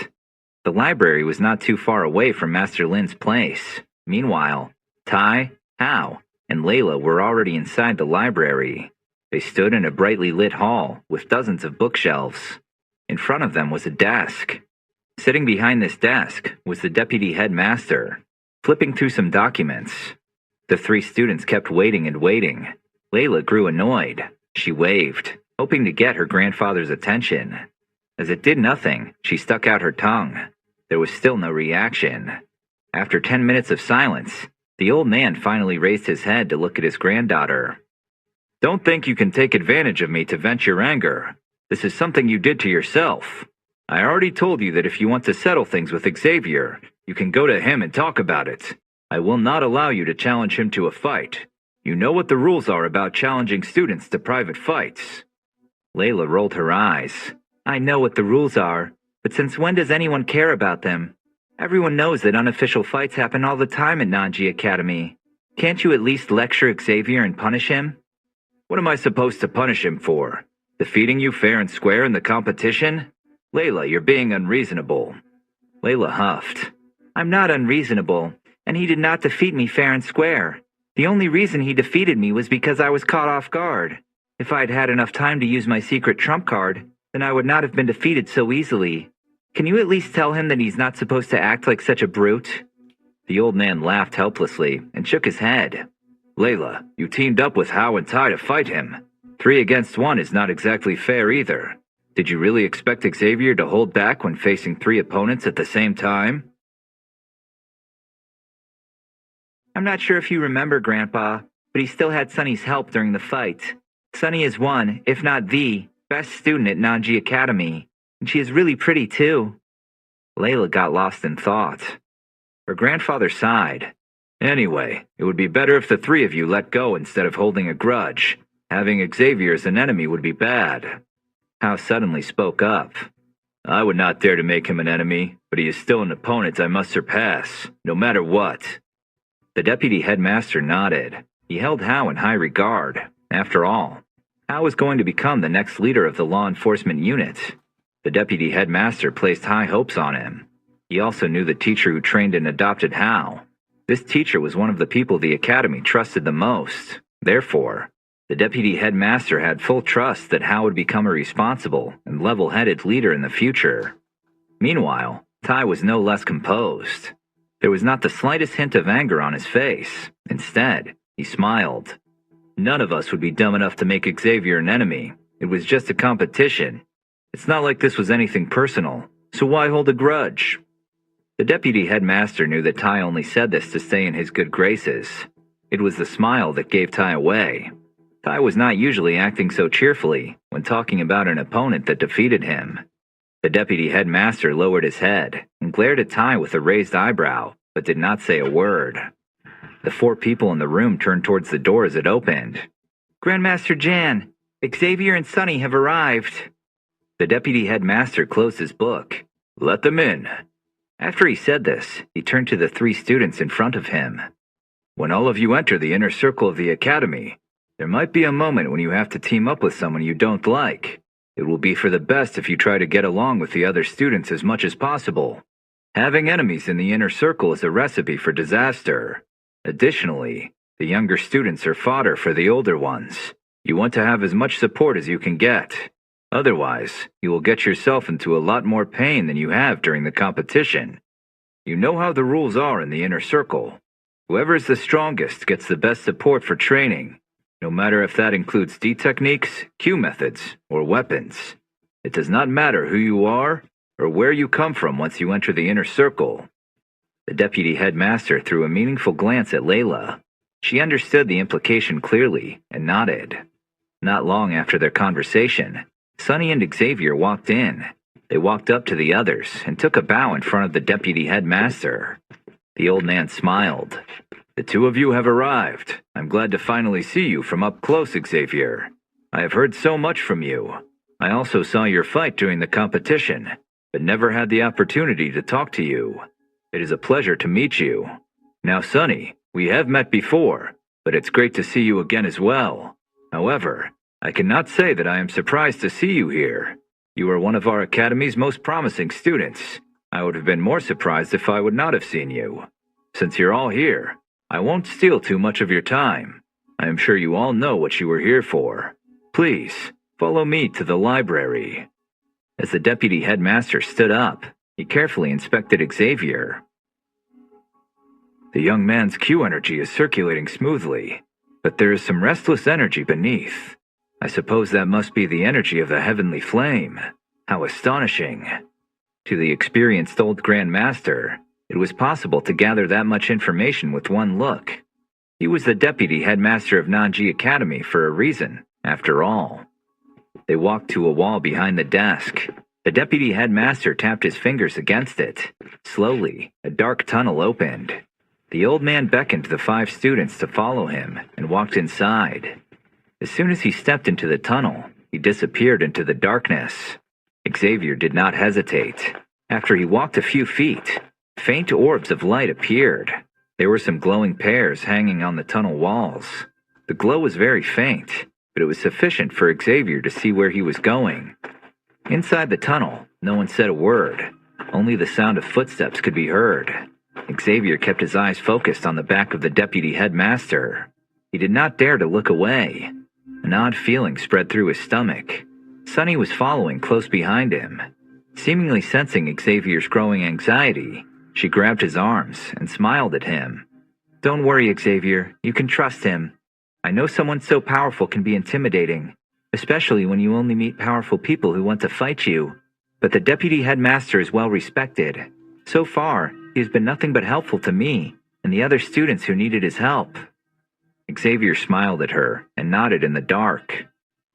The library was not too far away from Master Lin's place. Meanwhile, Tai, Hao, and Layla were already inside the library. They stood in a brightly lit hall with dozens of bookshelves. In front of them was a desk. Sitting behind this desk was the deputy headmaster, flipping through some documents. The three students kept waiting and waiting. Layla grew annoyed. She waved, hoping to get her grandfather's attention. As it did nothing, she stuck out her tongue. There was still no reaction. After 10 minutes of silence, the old man finally raised his head to look at his granddaughter. Don't think you can take advantage of me to vent your anger. This is something you did to yourself. I already told you that if you want to settle things with Xavier, you can go to him and talk about it. I will not allow you to challenge him to a fight. You know what the rules are about challenging students to private fights. Layla rolled her eyes. I know what the rules are, but since when does anyone care about them? Everyone knows that unofficial fights happen all the time at Nanji Academy. Can't you at least lecture Xavier and punish him? What am I supposed to punish him for? Defeating you fair and square in the competition? Layla, you're being unreasonable. Layla huffed. I'm not unreasonable, and he did not defeat me fair and square. The only reason he defeated me was because I was caught off guard. If I had had enough time to use my secret trump card, then I would not have been defeated so easily. Can you at least tell him that he's not supposed to act like such a brute? The old man laughed helplessly and shook his head. Layla, you teamed up with Hao and Tai to fight him. 3 against 1 is not exactly fair either. Did you really expect Xavier to hold back when facing 3 opponents at the same time? I'm not sure if you remember, Grandpa, but he still had Sunny's help during the fight. Sunny is one, if not the, best student at Nanji Academy, and she is really pretty too. Layla got lost in thought. Her grandfather sighed. Anyway, it would be better if the 3 of you let go instead of holding a grudge. Having Xavier as an enemy would be bad. Hao suddenly spoke up. I would not dare to make him an enemy, but he is still an opponent I must surpass, no matter what. The deputy headmaster nodded. He held Hao in high regard. After all, Hao was going to become the next leader of the law enforcement unit. The deputy headmaster placed high hopes on him. He also knew the teacher who trained and adopted Hao. This teacher was one of the people the academy trusted the most. Therefore, the deputy headmaster had full trust that Hao would become a responsible and level-headed leader in the future. Meanwhile, Tai was no less composed. There was not the slightest hint of anger on his face. Instead, he smiled. None of us would be dumb enough to make Xavier an enemy. It was just a competition. It's not like this was anything personal, so why hold a grudge? The deputy headmaster knew that Tai only said this to stay in his good graces. It was the smile that gave Tai away. Tai was not usually acting so cheerfully when talking about an opponent that defeated him. The deputy headmaster lowered his head and glared at Tai with a raised eyebrow, but did not say a word. The 4 people in the room turned towards the door as it opened. Grandmaster Jan, Xavier and Sunny have arrived. The deputy headmaster closed his book. Let them in. After he said this, he turned to the 3 students in front of him. When all of you enter the inner circle of the academy, there might be a moment when you have to team up with someone you don't like. It will be for the best if you try to get along with the other students as much as possible. Having enemies in the inner circle is a recipe for disaster. Additionally, the younger students are fodder for the older ones. You want to have as much support as you can get. Otherwise, you will get yourself into a lot more pain than you have during the competition. You know how the rules are in the inner circle. Whoever is the strongest gets the best support for training, no matter if that includes D techniques, Q methods, or weapons. It does not matter who you are or where you come from once you enter the inner circle. The deputy headmaster threw a meaningful glance at Layla. She understood the implication clearly and nodded. Not long after their conversation, Sunny and Xavier walked in. They walked up to the others and took a bow in front of the deputy headmaster. The old man smiled. The 2 of you have arrived. I'm glad to finally see you from up close, Xavier. I have heard so much from you. I also saw your fight during the competition, but never had the opportunity to talk to you. It is a pleasure to meet you. Now, Sunny, we have met before, but it's great to see you again as well. However, I cannot say that I am surprised to see you here. You are one of our academy's most promising students. I would have been more surprised if I would not have seen you. Since you're all here, I won't steal too much of your time. I am sure you all know what you are here for. Please, follow me to the library. As the deputy headmaster stood up, he carefully inspected Xavier. The young man's Q energy is circulating smoothly, but there is some restless energy beneath. I suppose that must be the energy of the heavenly flame. How astonishing. To the experienced old Grand Master, it was possible to gather that much information with one look. He was the deputy headmaster of Nanji Academy for a reason, after all. They walked to a wall behind the desk. The deputy headmaster tapped his fingers against it. Slowly, a dark tunnel opened. The old man beckoned the 5 students to follow him and walked inside. As soon as he stepped into the tunnel, he disappeared into the darkness. Xavier did not hesitate. After he walked a few feet, faint orbs of light appeared. There were some glowing pears hanging on the tunnel walls. The glow was very faint, but it was sufficient for Xavier to see where he was going. Inside the tunnel, no one said a word. Only the sound of footsteps could be heard. Xavier kept his eyes focused on the back of the deputy headmaster. He did not dare to look away. An odd feeling spread through his stomach. Sunny was following close behind him. Seemingly sensing Xavier's growing anxiety, she grabbed his arms and smiled at him. "Don't worry, Xavier. You can trust him. I know someone so powerful can be intimidating, especially when you only meet powerful people who want to fight you. But the deputy headmaster is well respected. So far, he has been nothing but helpful to me and the other students who needed his help." Xavier smiled at her and nodded in the dark.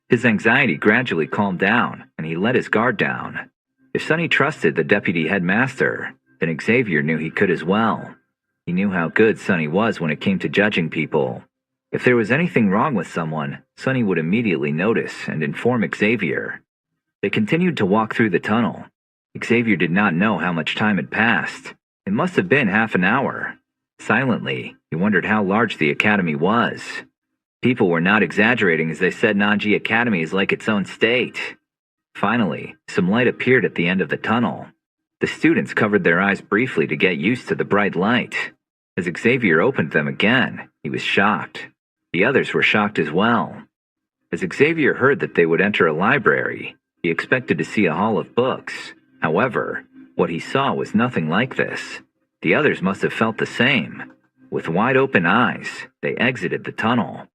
His anxiety gradually calmed down, and he let his guard down. If Sonny trusted the deputy headmaster, then Xavier knew he could as well. He knew how good Sonny was when it came to judging people. If there was anything wrong with someone, Sonny would immediately notice and inform Xavier. They continued to walk through the tunnel. Xavier did not know how much time had passed. It must have been half an hour. Silently, he wondered how large the academy was. People were not exaggerating as they said Nanji Academy is like its own state. Finally, some light appeared at the end of the tunnel. The students covered their eyes briefly to get used to the bright light. As Xavier opened them again, he was shocked. The others were shocked as well. As Xavier heard that they would enter a library, he expected to see a hall of books. However, what he saw was nothing like this. The others must have felt the same. With wide open eyes, they exited the tunnel.